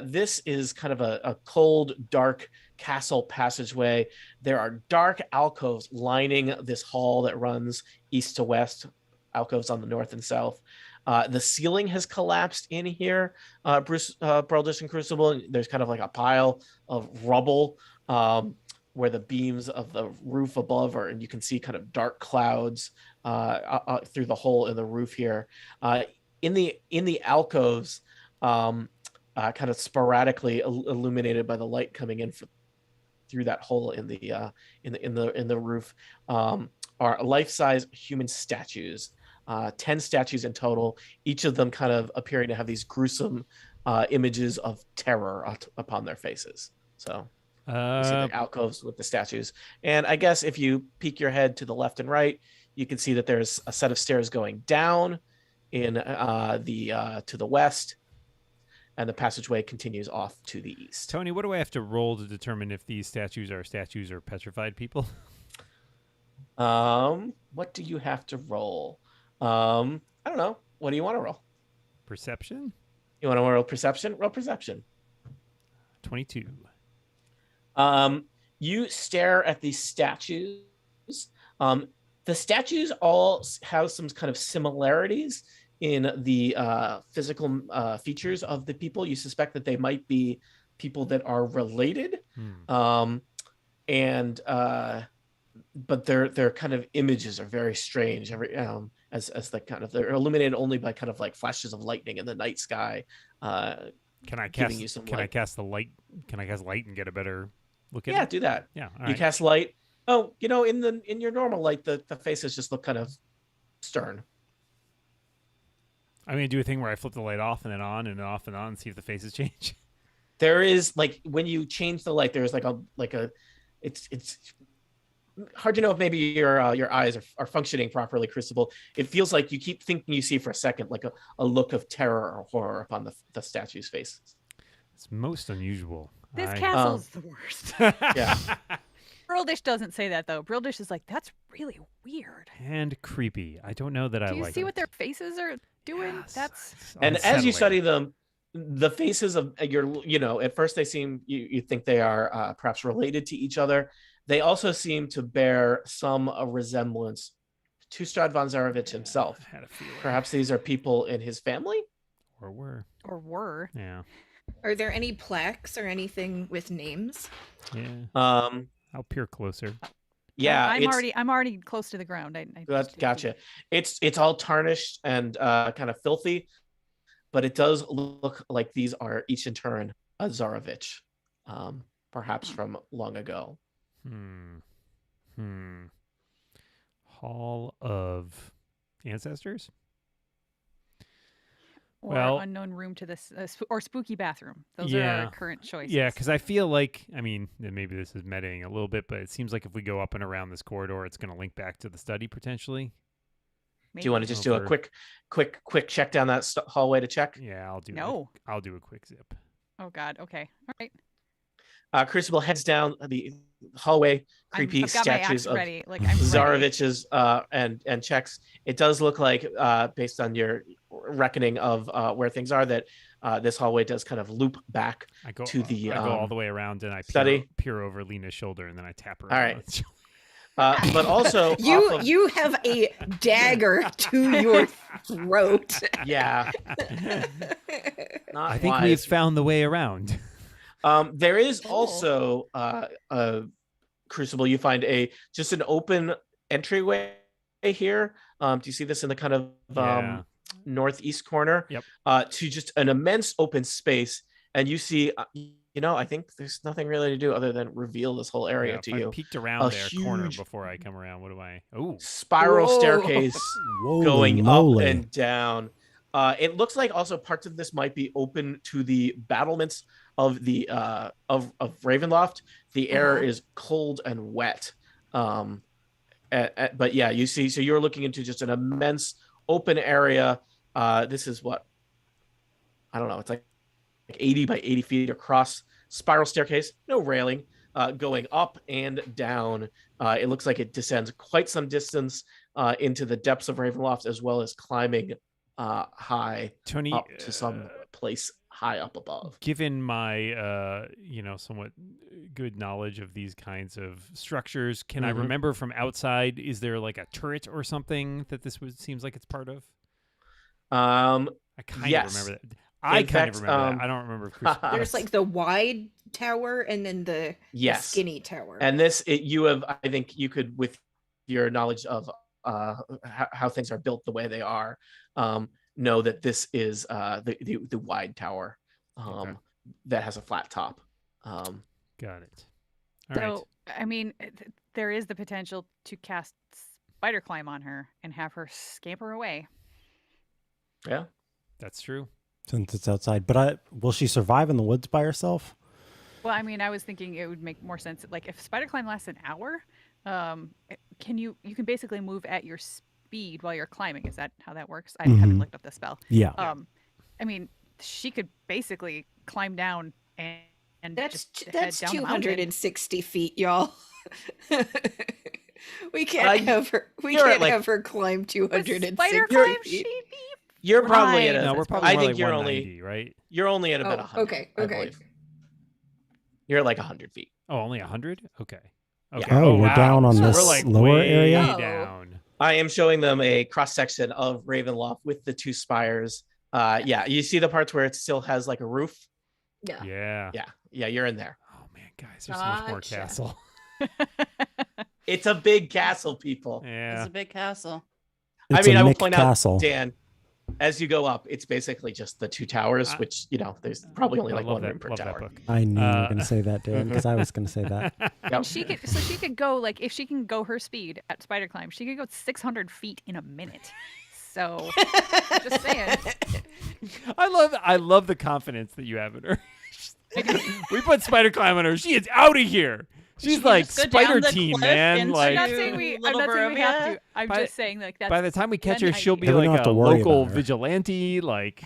This is kind of a cold, dark castle passageway. There are dark alcoves lining this hall that runs east to west, alcoves on the north and south. The ceiling has collapsed in here, Breldish and Crucible. There's kind of like a pile of rubble where the beams of the roof above are, and you can see kind of dark clouds through the hole in the roof here. In the alcoves, kind of sporadically illuminated by the light coming in through that hole in the roof, are life-size human statues. 10 statues in total, each of them kind of appearing to have these gruesome images of terror upon their faces. So you see the alcoves with the statues. And I guess if you peek your head to the left and right, you can see that there's a set of stairs going down to the west, and the passageway continues off to the east. Tony, what do I have to roll to determine if these statues are petrified people? What do you have to roll? I don't know. What do you want to roll? Perception? You want to roll perception? Roll perception. 22. You stare at these statues. The statues all have some kind of similarities in the physical features of the people. You suspect that they might be people that are related. But their kind of images are very strange. As the kind of, they're illuminated only by kind of like flashes of lightning in the night sky. Can I cast light and get a better look at it? Yeah, do that. Yeah. You cast light. Oh, in your normal light, the faces just look kind of stern. I'm gonna do a thing where I flip the light off and then on and off and on and see if the faces change. There is, like, when you change the light, there's it's hard to know if maybe your eyes are functioning properly, Crucible. It feels like you keep thinking you see for a second like a look of terror or horror upon the statue's faces. It's most unusual. This castle's the worst. Yeah. Breldish doesn't say that, though. Breldish is like, that's really weird. And creepy. I don't know that I like it. Do you see what their faces are doing? Yes, That's And as you study them, the faces of at first they seem, you think they are perhaps related to each other. They also seem to bear some resemblance to Strahd von Zarovich himself. I had a feeling. Perhaps these are people in his family? Or were. Yeah. Are there any plaques or anything with names? Yeah. I'll peer closer. Yeah, I'm already close to the ground. Gotcha. It's all tarnished and kind of filthy, but it does look like these are each in turn a Zarovich, perhaps from long ago. Hall of Ancestors? Or unknown room to this, or spooky bathroom. Those are our current choices. Yeah, because I feel like, maybe this is metaing a little bit, but it seems like if we go up and around this corridor, it's going to link back to the study potentially. Maybe. Do you want to just do a quick check down that hallway to check? Yeah, I'll do. No. I'll do a quick zip. Oh God. Okay. All right. Crucible heads down the hallway, creepy I've got statues my axe of ready. Like, I'm Zarovich's and checks. It does look like, based on your reckoning of where things are, that this hallway does kind of loop back to the. I go all the way around and I peer over Lena's shoulder and then I tap her. All right. But also you have a dagger to your throat. Yeah. I think we've found the way around. There is also Crucible. You find just an open entryway here. Do you see this in the kind of northeast corner? Yep. To just an immense open space, and you see, I think there's nothing really to do other than reveal this whole area to you. I peeked around corner before I come around. What do I? Oh, spiral staircase going moly. up and down. It looks like also parts of this might be open to the battlements of the of Ravenloft. The air is cold and wet. But yeah, you see, so you're looking into just an immense open area. This is what, I don't know, it's like 80 by 80 feet across spiral staircase, no railing, going up and down. It looks like it descends quite some distance into the depths of Ravenloft, as well as climbing high Tony, up to some place high up above. given my somewhat good knowledge of these kinds of structures, can I Mhm. remember from outside, is there like a turret or something that seems like it's part of? Um, I kind Yes. of remember that. I In kind of fact, remember that. I don't remember if Chris. There's like the wide tower and then the yes. skinny tower. And this, you have, I think you could, with your knowledge of how things are built the way they are, know that this is the wide tower Okay. that has a flat top. Got it. All right. So, I mean, there is the potential to cast spider climb on her and have her scamper away. Yeah. That's true. Since it's outside. But will she survive in the woods by herself? Well, I mean, I was thinking it would make more sense. Like, if spider climb lasts an hour, you can basically move at your speed while you're climbing. Is that how that works? I haven't looked up the spell. Yeah. I mean, she could basically climb down and That's just that's head down the mountain. 260 feet, y'all. we can't have her. We you're at, can't like- have her climb With 260 spider feet. climb, she'd be You're probably at Right. a. No, we're probably I more think like you're 190, right? You're only at about Oh, 100. okay, I okay. believe. You're at like 100 feet. Oh, only 100? Okay. Okay. Yeah. Oh, we're wow. down on So this we're like lower way area? Oh. down. I am showing them a cross section of Ravenloft with the two spires. Yeah, you see the parts where it still has like a roof. Yeah. Yeah. You're in there. Oh man, guys, there's so much more Gotcha. castle. It's a big castle, people. Yeah. It's a big castle. It's I mean, a I will Mick point castle. out, Dan, as you go up, it's basically just the two towers, which there's probably only I like love one that, room per love that tower. book. I knew you were Uh, going to say that, Dan, because I was going to say that. Yep. she could go, like, if she can go her speed at spider climb, she could go 600 feet in a minute. So just saying. I love the confidence that you have in her. We put spider climb on her. She is out of here. She's can like just go spider down the team, cliff man. into- Like I'm not saying we Little have Barovia? to. I'm By- just saying, like, that's by the time we catch an her, she'll be idea. Yeah, we don't like have to a worry local about her. vigilante. Like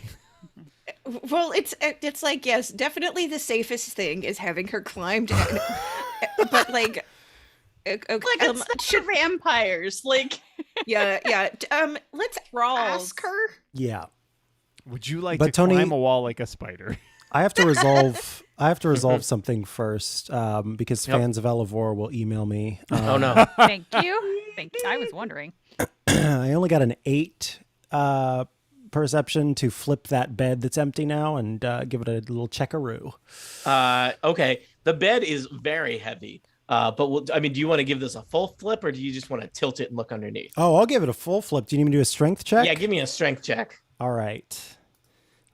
Well, it's like, yes, definitely the safest thing is having her climb down. But like, okay, Like it's not should, vampires. Like yeah. Let's Thralls. ask her. Yeah. would you like But to Tony- climb a wall like a spider? I have to resolve something first because Yep. fans of Elevore will email me. Oh no. Thank you. I was wondering. I only got an 8 perception to flip that bed that's empty now and give it a little checkaroo. Okay. The bed is very heavy. But do you want to give this a full flip, or do you just want to tilt it and look underneath? Oh, I'll give it a full flip. Do you need me to do a strength check? Yeah, give me a strength check. All right.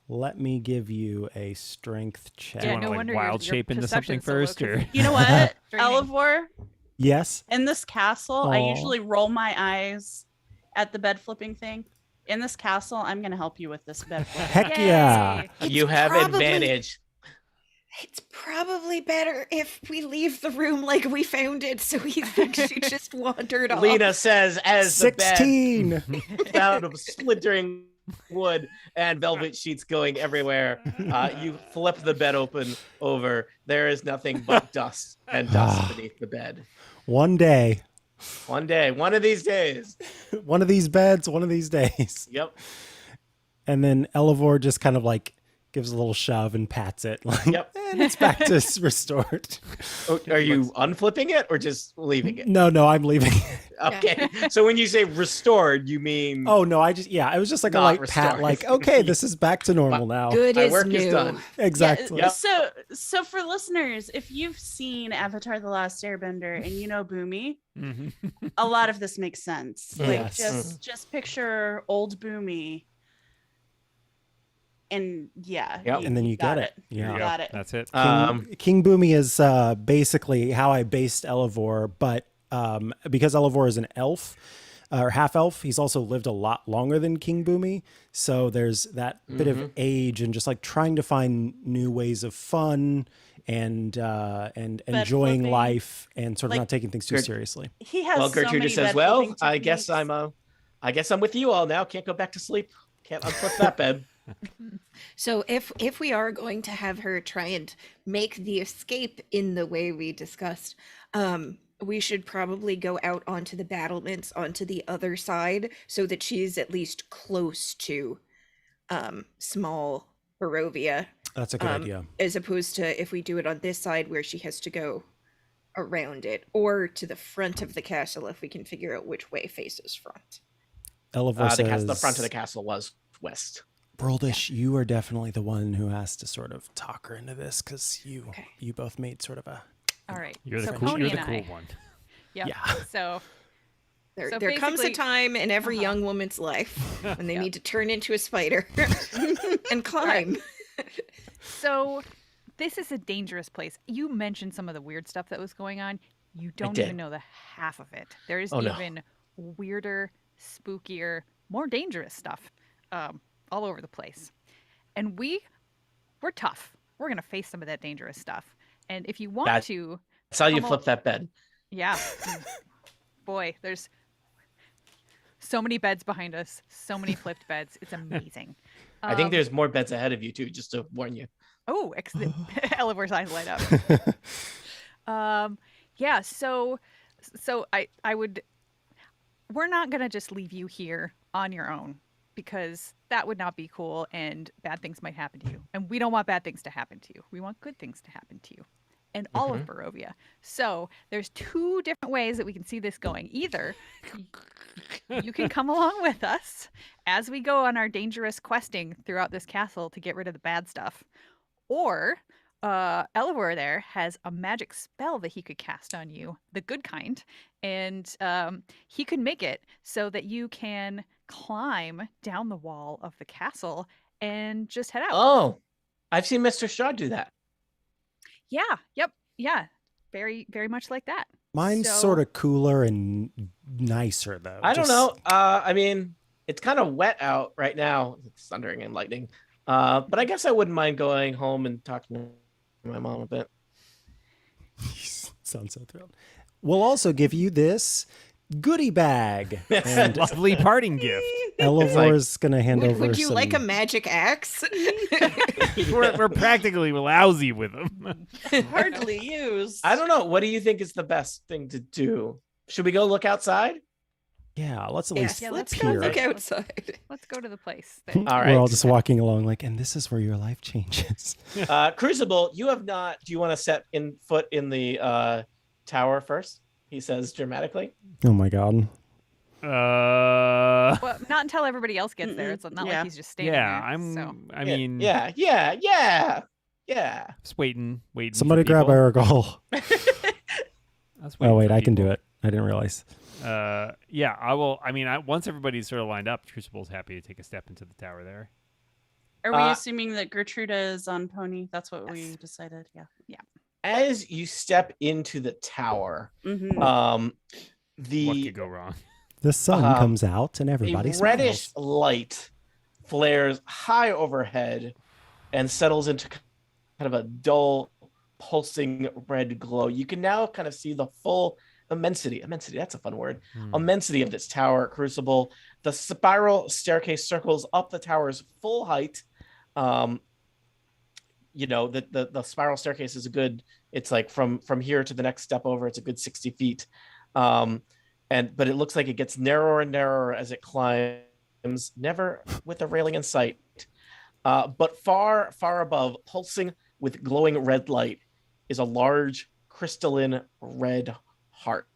Let me give you a strength check. Do you Yeah, want to no like wonder wild your shape into something perception's so low, first, 'cause or you know what, Dreaming. Elevore, Yes. in this castle, I Aw. usually roll my eyes at the bed flipping thing. In this castle, I'm gonna help you with this bed flip. Heck yeah. Yay. It's You have probably- advantage. It's probably better if we leave the room like we found it, so he thinks she just wandered off. Lena says as the bed 16. found of splintering wood and velvet sheets going everywhere. You flip the bed open over. There is nothing but dust and dust beneath the bed. One day, One day, one of these days. one of these beds, one of these days. Yep. And then Elevore just kind of like gives a little shove and pats it. Like, Yep. And it's back to restored. Oh, are you unflipping it or just leaving it? No, I'm leaving it. Okay. So when you say restored, you mean Oh, no, it was just like a Not light pat, restored. like, okay, this is back to normal now. Good my as work new. is done? Exactly. Yep. So for listeners, if you've seen Avatar: The Last Airbender and you know Boomy, Mhm. a lot of this makes sense. Like Yes. just picture old Boomy. And yeah, Yep. And then you got get it. You Yeah. There you go. got it. That's it. King Boomy is basically how I based Elevore, but because Elevore is an elf or half elf, he's also lived a lot longer than King Boomy. So there's that bit of age and just like trying to find new ways of fun and enjoying flipping. life and sort of Like- not taking things too Gert- seriously. He has well, so Gertrude many says, bed "Well, flipping I guess techniques. I'm with you all now. Can't unflip that bed." So if we are going to have her try and make the escape in the way we discussed, we should probably go out onto the battlements onto the other side so that she's at least close to small Barovia. That's a good idea. As opposed to if we do it on this side where she has to go around it, or to the front of the castle if we can figure out which way faces front. Elevor says, the front of the castle was west. Broldish, you are definitely the one who has to sort of talk her into this because you both made sort of a. All right. You're the so cool, Pony you're the and cool I. one. Yep. Yeah. So There So comes a basically- time in every young woman's life when they Yep. need to turn into a spider and climb. So this is a dangerous place. You mentioned some of the weird stuff that was going on. You don't did. even know the half of it. There is Oh, no. even weirder, spookier, more dangerous stuff all over the place. And we're tough. We're going to face some of that dangerous stuff. And if you want to, That's how you Come flip that bed. yeah. Boy, there's so many beds behind us, so many flipped beds. It's amazing. I think there's more beds ahead of you too, just to warn you. Oh, Elevor's eyes light up. Yeah, so I would, we're not gonna just leave you here on your own because that would not be cool and bad things might happen to you. And we don't want bad things to happen to you. We want good things to happen to you and all of Barovia. So there's two different ways that we can see this going. Either you can come along with us as we go on our dangerous questing throughout this castle to get rid of the bad stuff, or Elevor there has a magic spell that he could cast on you, the good kind, and he could make it so that you can climb down the wall of the castle and just head out. Oh, I've seen Mr. Strahd do that. Yeah, yep, yeah, very, very much like that. Mine's So- sort of cooler and nicer though. I don't Just- know. I mean, it's kind of wet out right now. It's thundering and lightning. But I guess I wouldn't mind going home and talking to my mom a bit. Sounds so thrilled. We'll also give you this goodie bag, and Lovely parting gift. Elevor's gonna hand over. Would you some... like a magic axe? we're practically lousy with them. Hardly used. I don't know. What do you think is the best thing to do? Should we go look outside? Yeah, let's at Yes, least let's peer. go look outside. Let's go to the place. All right. We're all just walking along, like, and this is where your life changes. Crucible, you have not. Do you want to set foot in the tower first? He says dramatically. Oh my god. Well, not until everybody else gets there. It's not Yeah. like he's just standing Yeah, there. I mean, yeah. just waiting. Somebody for grab people. Aragol. I was Oh waiting wait, for I can do people. it. I didn't realize. Yeah, I will. I mean, once everybody's sort of lined up, Crucible's happy to take a step into the tower there. Are we assuming that Gertruda is on Pony? That's what we decided. Yeah. As you step into the tower, Mm-hmm. What the could go wrong? The sun comes out and a everybody reddish smiles. light flares high overhead and settles into kind of a dull, pulsing red glow. You can now kind of see the full immensity, that's a fun word, immensity of this tower, Crucible. The spiral staircase circles up the tower's full height. You know, the spiral staircase is it's like from here to the next step over, it's a good 60 feet. But it looks like it gets narrower and narrower as it climbs, never with a railing in sight. But far, far above, pulsing with glowing red light, is a large crystalline red heart.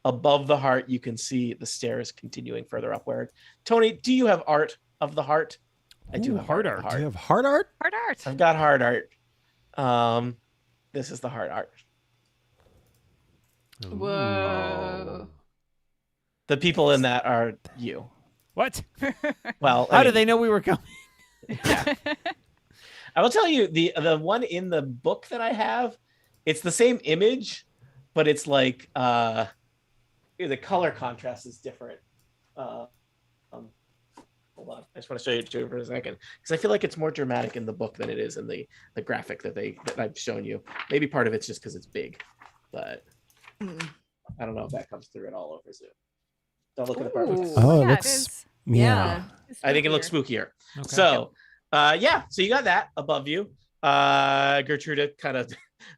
Above the heart, you can see the stairs continuing further upward. Tony, do you have art of the heart? I do Ooh, have heart art. of the art. Do you have heart art? Hard art. I've got heart art. This is the heart art. Whoa. The people in that are you. What? Well, How did they know we were coming? I will tell you the one in the book that I have, it's the same image, but it's like the color contrast is different. Hold on, I just want to show you to for a second because I feel like it's more dramatic in the book than it is in the graphic that I've shown you. Maybe part of it's just because it's big, but I don't know if that comes through at all over Zoom. Don't look at the part. Ooh. Oh, it Yeah, looks is. Yeah. I think it looks spookier. Okay. So, so you got that above you. Gertruda kind of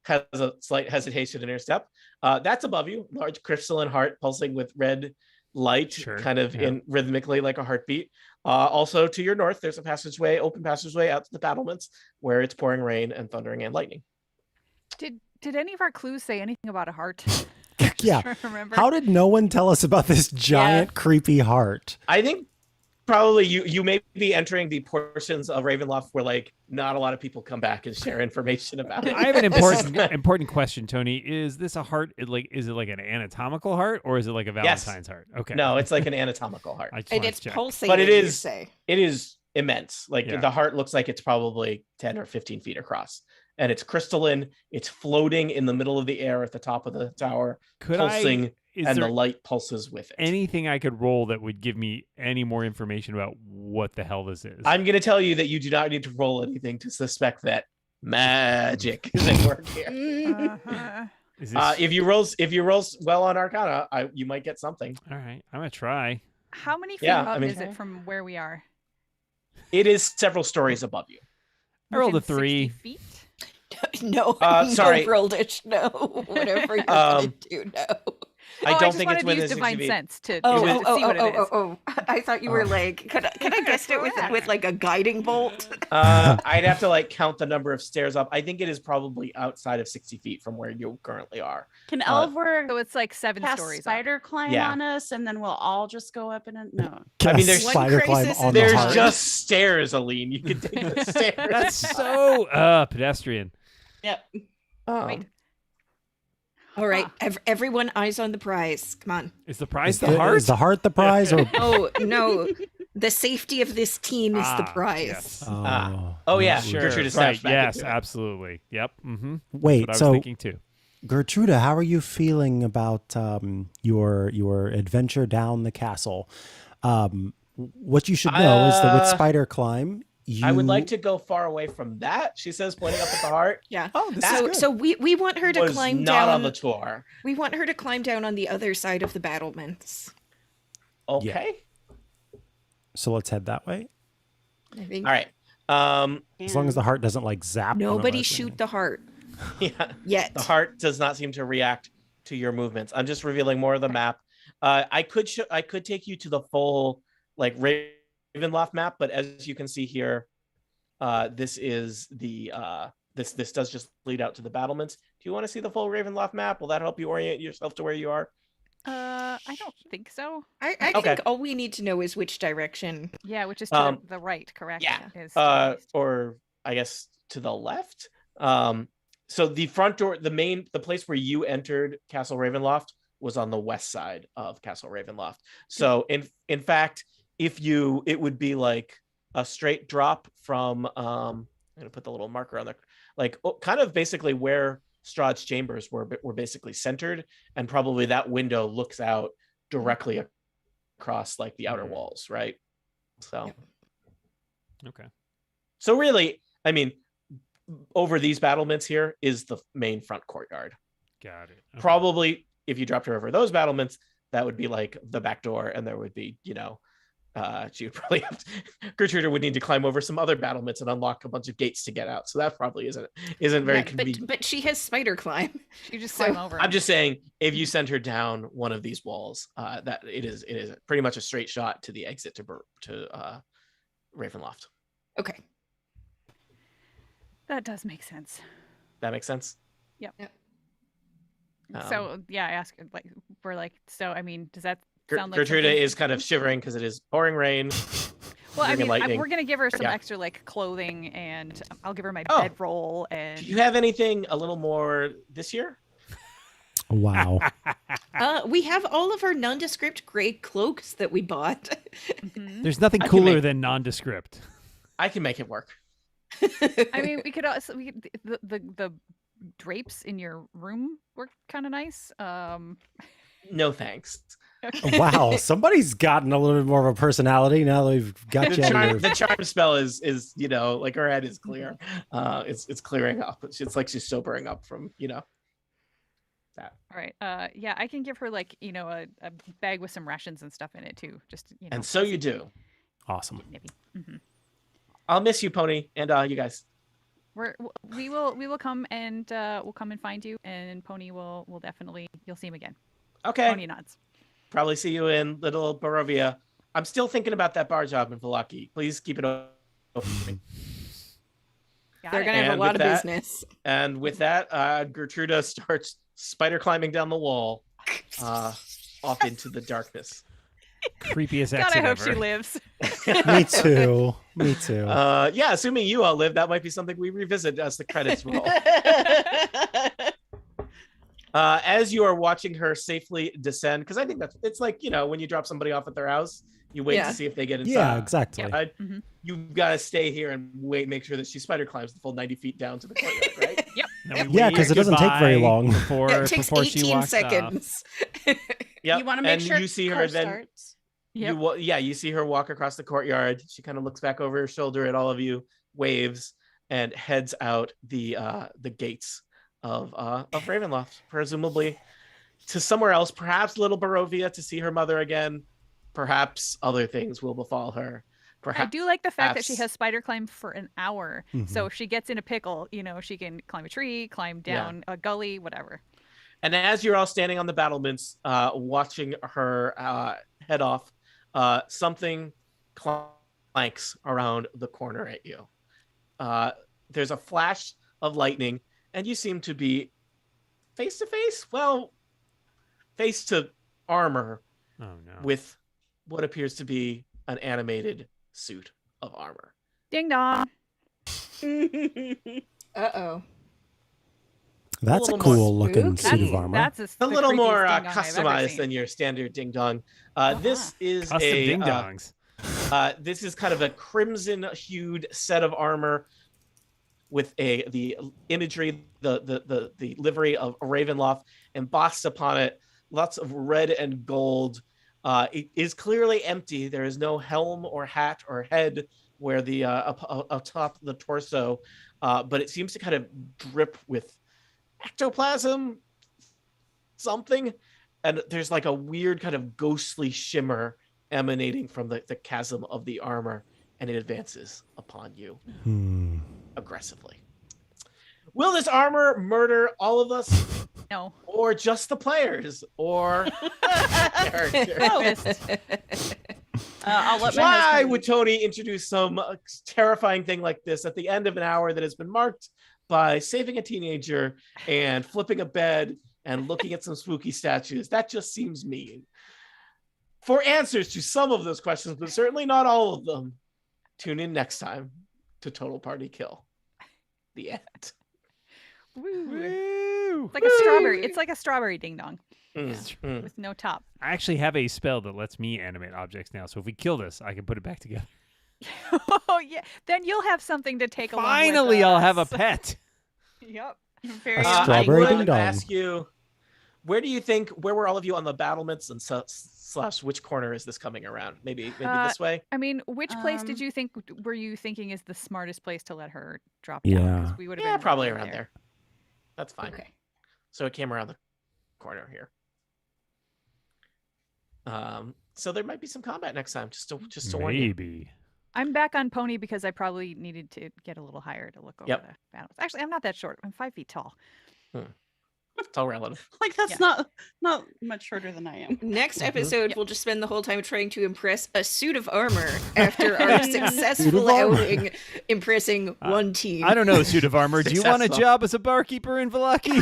has a slight hesitation in her step. That's above you, large crystalline heart pulsing with red light, Sure, kind of yeah. in rhythmically like a heartbeat. Also to your north, there's a passageway, open passageway out to the battlements where it's pouring rain and thundering and lightning. Did any of our clues say anything about a heart? Yeah. Trying to remember. How did no one tell us about this giant creepy heart? I think probably you may be entering the portions of Ravenloft where like not a lot of people come back and share information about it. I have an important question, Tony. Is this a heart? Is it like an anatomical heart, or is it like a Valentine's heart? Okay. No, it's like an anatomical heart. I just And wanted it's to check. pulsating. But it you is- say. It is immense. Like Yeah. the heart looks like it's probably 10 or 15 feet across. And it's crystalline. It's floating in the middle of the air at the top of the tower, Could pulsing, Is and there the light pulses with it. anything I could roll that would give me any more information about what the hell this is? I'm going to tell you that you do not need to roll anything to suspect that magic is at work here. Uh-huh. Is this... If you roll well on Arcana, you might get something. All right, I'm gonna try. How many feet Yeah, up I mean- is it from where we are? It is several stories above you. I rolled a Within 60 3. feet? No, Sorry. no, Roldish, no. Whatever you're Um, gonna do, no. I I don't just think wanted it's to within use 60 divine feet. sense to, Oh, to oh, see oh, what it oh, is. oh, oh, I thought you were like, could I guess it with like a guiding bolt? I'd have to like count the number of stairs up. I think it is probably outside of 60 feet from where you currently are. Can Elvor So it's like 7 cast stories up. spider climb Yeah. on us, and then we'll all just go up in a no? Can I mean, a there's- spider One climb crisis on is the There's heart? just stairs, Aline. You can take the stairs. That's so pedestrian. Yep. Um, All right, everyone, eyes on the prize. Come on. Is the prize Is the heart? Is the heart the prize? Or Oh no, the safety of this team is the Ah, prize. yes. Oh, yeah. Sure. Gertrude is Right. snapped back Yes, into it. absolutely. Yep. Mm-hmm. Wait, What I was so thinking too. Gertruda, how are you feeling about your adventure down the castle? What you should know is that with spider climb, I would like to go far away from that, she says, pointing up at the heart. Yeah. Oh, this That is good. So we want her to Was climb not down. on the tour. We want her to climb down on the other side of the battlements. Okay. So let's head that way. I think. All right. As long as the heart doesn't like zap. one of Nobody us. shoot the heart Yeah. yet. The heart does not seem to react to your movements. I'm just revealing more of the map. I could take you to the full like Ravenloft map, but as you can see here, this is the this does just lead out to the battlements. Do you want to see the full Ravenloft map? Will that help you orient yourself to where you are? I don't think so. I Okay. think all we need to know is which direction. Yeah, which is to the right, correct? Is to the east. Or I guess to the left. So the front door, the place where you entered Castle Ravenloft was on the west side of Castle Ravenloft. So in fact, it would be like a straight drop from I'm gonna put the little marker on there, like kind of basically where Strahd's chambers were basically centered, and probably that window looks out directly across like the outer walls, right? So Okay. so really, I mean, over these battlements here is the main front courtyard. Got it. Okay. Probably if you dropped her over those battlements, that would be like the back door, and there would be, she would probably Gertrude would need to climb over some other battlements and unlock a bunch of gates to get out. So that probably isn't very Right, convenient. but she has spider climb. You just so- climb over. I'm just saying, if you send her down one of these walls, that it is pretty much a straight shot to the exit to Ravenloft. Okay. That does make sense. That makes sense. So yeah, I asked so I mean, does that sound like Gertrude something- is kind of shivering because it is pouring rain. Well, I Ring and mean, lightning. we're gonna give her some Yeah. extra like clothing, and I'll give her my Oh. bedroll and Do you have anything a little more this year? Wow. We have all of our nondescript gray cloaks that we bought. Mhm. There's nothing I can cooler make- than nondescript. I can make it work. I mean, we could also the drapes in your room were kind of nice. No thanks. Wow. Somebody's gotten a little bit more of a personality now that we've got The you. charm, the charm spell is like her head is clear. It's clearing up. It's like she's sobering up from. that. All right. Yeah, I can give her like, a bag with some rations and stuff in it too. Just, And so you do. Awesome. nippy. Mm-hmm. I'll miss you, Pony, and you guys. We will come and we'll come and find you, and Pony will definitely, you'll see him again. Okay. Pony nods. Probably see you in Little Barovia. I'm still thinking about that bar job in Vallaki. Please keep it open for me. They're going to have a And lot with of that- business. And with that, Gertruda starts spider climbing down the wall off into the darkness. Creepiest God, exit I hope ever. she lives. Me too. Me too. Yeah, assuming you all live, that might be something we revisit as the credits roll. As you are watching her safely descend, because I think it's like, when you drop somebody off at their house, you wait Yeah. to see if they get inside. Yeah, exactly. Mhm. You've got to stay here and make sure that she spider climbs the full 90 feet down to the courtyard, right? Then we Yeah, wave 'cause it doesn't take very goodbye long. Before, Yeah, it takes before she 18 walks off. seconds. Yep. You want to make and sure you see her car then. starts. Yep. You see her walk across the courtyard. She kind of looks back over her shoulder at all of you, waves, and heads out the gates of Ravenloft, presumably to somewhere else, perhaps Little Barovia to see her mother again. Perhaps other things will befall her. I Perhaps do like the fact that she perhaps- has spider climb for an hour. Mhm. So if she gets in a pickle, she can climb a tree, climb down a gully, whatever. And as you're all standing on the battlements, watching her head off, something clanks around the corner at you. There's a flash of lightning, and you seem to be face to face. Well, face to armor Oh no. with what appears to be an animated suit of armor. Ding dong. Uh-oh. That's a little more cool looking spooky. suit of armor. That's A the little more creepiest ding dong I've ever customized seen. than your standard ding dong. This is Custom a ding dongs. this is kind of a crimson hued set of armor with the imagery, the livery of Ravenloft embossed upon it. Lots of red and gold. It is clearly empty. There is no helm or hat or head where the atop the torso, but it seems to kind of drip with ectoplasm, something, and there's like a weird kind of ghostly shimmer emanating from the chasm of the armor, and it advances upon you aggressively. Will this armor murder all of us, No. or just the players, or characters? I'll let my Why husband- would Tony introduce some terrifying thing like this at the end of an hour that has been marked by saving a teenager and flipping a bed and looking at some spooky statues? That just seems mean. For answers to some of those questions, but certainly not all of them, tune in next time to Total Party Kill. The end. Woo. Woo! It's like a strawberry. It's like a strawberry ding dong with no top. I actually have a spell that lets me animate objects now. So if we kill this, I can put it back together. Oh yeah. Then you'll have something to take along with Finally, I'll have a us. pet. Yep. Very Strawberry I ding would dong. ask you, where were all of you on the battlements and slash which corner is this coming around? Maybe this way? I mean, which place Um, did you think were you thinking is the smartest place to let her drop Yeah. down? 'Cause we would have Yeah, been probably right around there. That's fine. Okay. So it came around the corner here. So there might be some combat next time, just to warn you. Maybe. I'm back on Pony because I probably needed to get a little higher to look over Yep. the battles. Actually, I'm not that short. I'm 5 feet tall. It's all relative. like that's not much shorter than I am. Next Mhm. episode, Yep. we'll just spend the whole time trying to impress a suit of armor after our successful armor. outing, impressing one team. I don't know, suit of armor. Do you want a Successful. job as a barkeeper in Vallaki?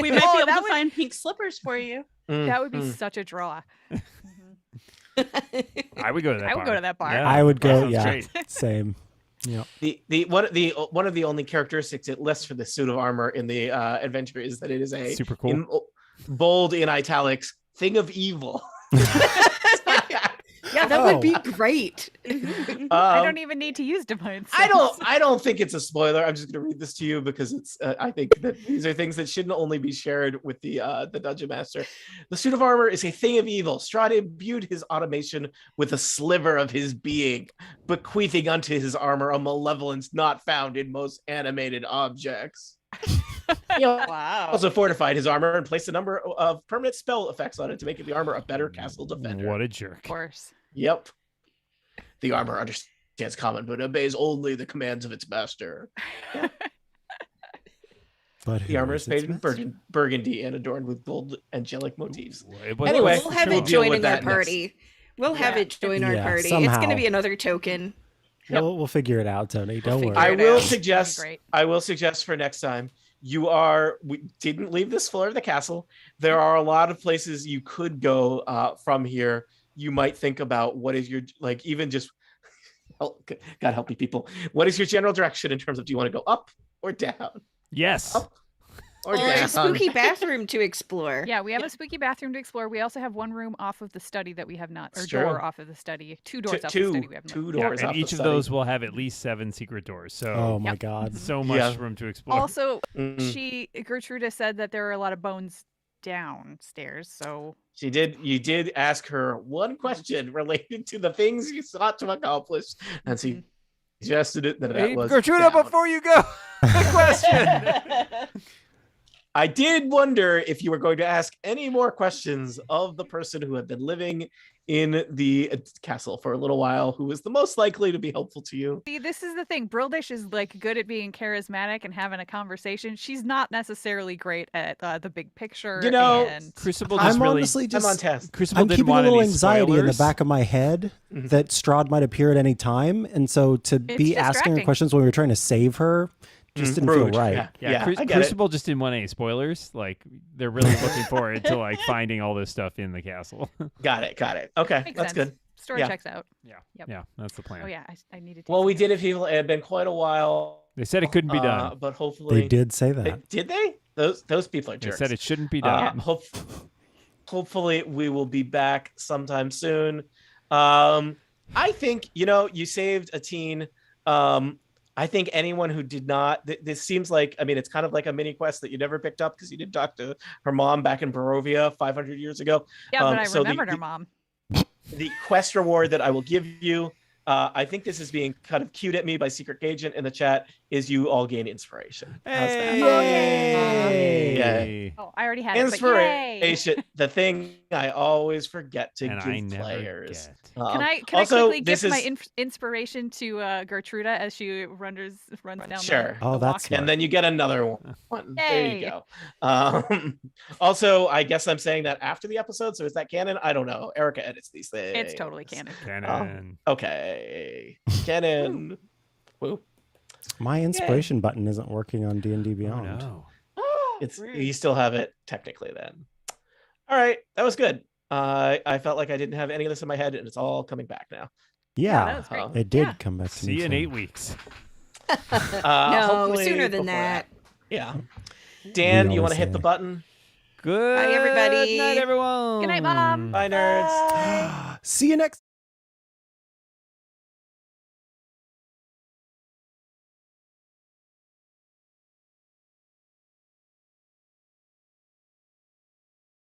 We might Oh, be able that to would- find pink slippers for you. That would be Mm. such a draw. I would go to that I bar. would go to that bar. Yeah, I would go. sounds Yeah, great. same. Yeah. One of the only characteristics it lists for the suit of armor in the adventure is that it is a Super cool. in bold in italics thing of evil. Yeah, that would be Oh. great. I don't even need to use divine sense. I don't think it's a spoiler. I'm just going to read this to you because it's. I think that these are things that shouldn't only be shared with the dungeon master. The suit of armor is a thing of evil. Strahd imbued his automation with a sliver of his being, bequeathing unto his armor a malevolence not found in most animated objects. You know, Wow. also fortified his armor and placed a number of permanent spell effects on it to make the armor a better castle defender. What a Of jerk. course. Yep. The armor understands common, but obeys only the commands of its master. But The who armor is its painted in master? burgundy and adorned with gold angelic motifs. But Anyway, we'll have we'll it deal with joining our that next. party. We'll have Yeah. it join our Yeah, party. It's somehow. going to be another token. We'll figure it out, Tony. Don't figure worry. I it will out. suggest. That'd be great. I will suggest for next time. We didn't leave this floor of the castle. There are a lot of places you could go from here. You might think about what is your even just. God help me, people. What is your general direction in terms of do you want to go up or down? Yes. Up or Or down? a spooky bathroom to explore. Yeah, we have a spooky bathroom to explore. We also have one room off of the study that we have not, or It's door true. off of the study. Two doors off of the Two study we have not. two Yeah, doors. and off each the of study. those will have at least 7 secret doors. So Oh my God. so much Yeah. room to explore. Also, Mm. Gertruda said that there are a lot of bones downstairs. So She did. You did ask her one question related to the things you sought to accomplish, and she suggested it that Hey, was Gertruda, down. before you go, quick question. I did wonder if you were going to ask any more questions of the person who had been living in the castle for a little while, who was the most likely to be helpful to you. see, this is the thing. Brildish is like good at being charismatic and having a conversation. She's not necessarily great at the big picture. You know, and Crucible just I'm really. honestly I'm just. on test. Crucible I'm didn't keeping a want little any anxiety in the spoilers. back of my head Mhm. that Strahd might appear at any time, and so to be asking her distracting. questions when we were trying to save her just didn't feel Rude. right. Yeah, Cru- I get it. Crucible just didn't want any spoilers. Like they're really looking forward to like finding all this stuff in the castle. Got it. Okay, makes that's sense. good. Story Yeah. checks out. Yeah, Yep. yeah, that's the plan. Oh yeah, I needed. Well, we did it, people. It had been quite a while. They said it couldn't be done. But hopefully They did say that. Did they? Those people are They jerks. said it shouldn't be done. Hopefully we will be back sometime soon. I think you saved a teen. I think anyone who did not, this seems like, I mean, it's kind of like a mini quest that you never picked up because you didn't talk to her mom back in Barovia 500 years ago. Yeah, but I so remembered her mom. The quest reward that I will give you, I think this is being kind of cued at me by Secret Agent in the chat, is you all gain inspiration. How's that? Hey! Oh, I already had it. But yay! Inspiration, the thing I always forget to And I give never players. get. Can I also, quickly this give my is- inspiration to Gertruda as she runs down Sure. the Oh, walk? that's smart. And then you get another one. There you Yay. go. Also, I guess I'm saying that after the episode, so is that canon? I don't know. Erica edits these things. It's totally canon. Canon. Okay. Canon. Woo. My inspiration button isn't working on D&D Oh, Beyond. no. You still have it technically then. All right. That was good. I felt like I didn't have any of this in my head, and it's all coming back now. Yeah, that was great. it did Yeah. come back to See me. you in too. 8 weeks. No, Hopefully sooner than before that. Yeah. Dan, We you want to always hit the say. button? Good everybody. night, everyone. Good night, Mom. Bye, nerds. See you next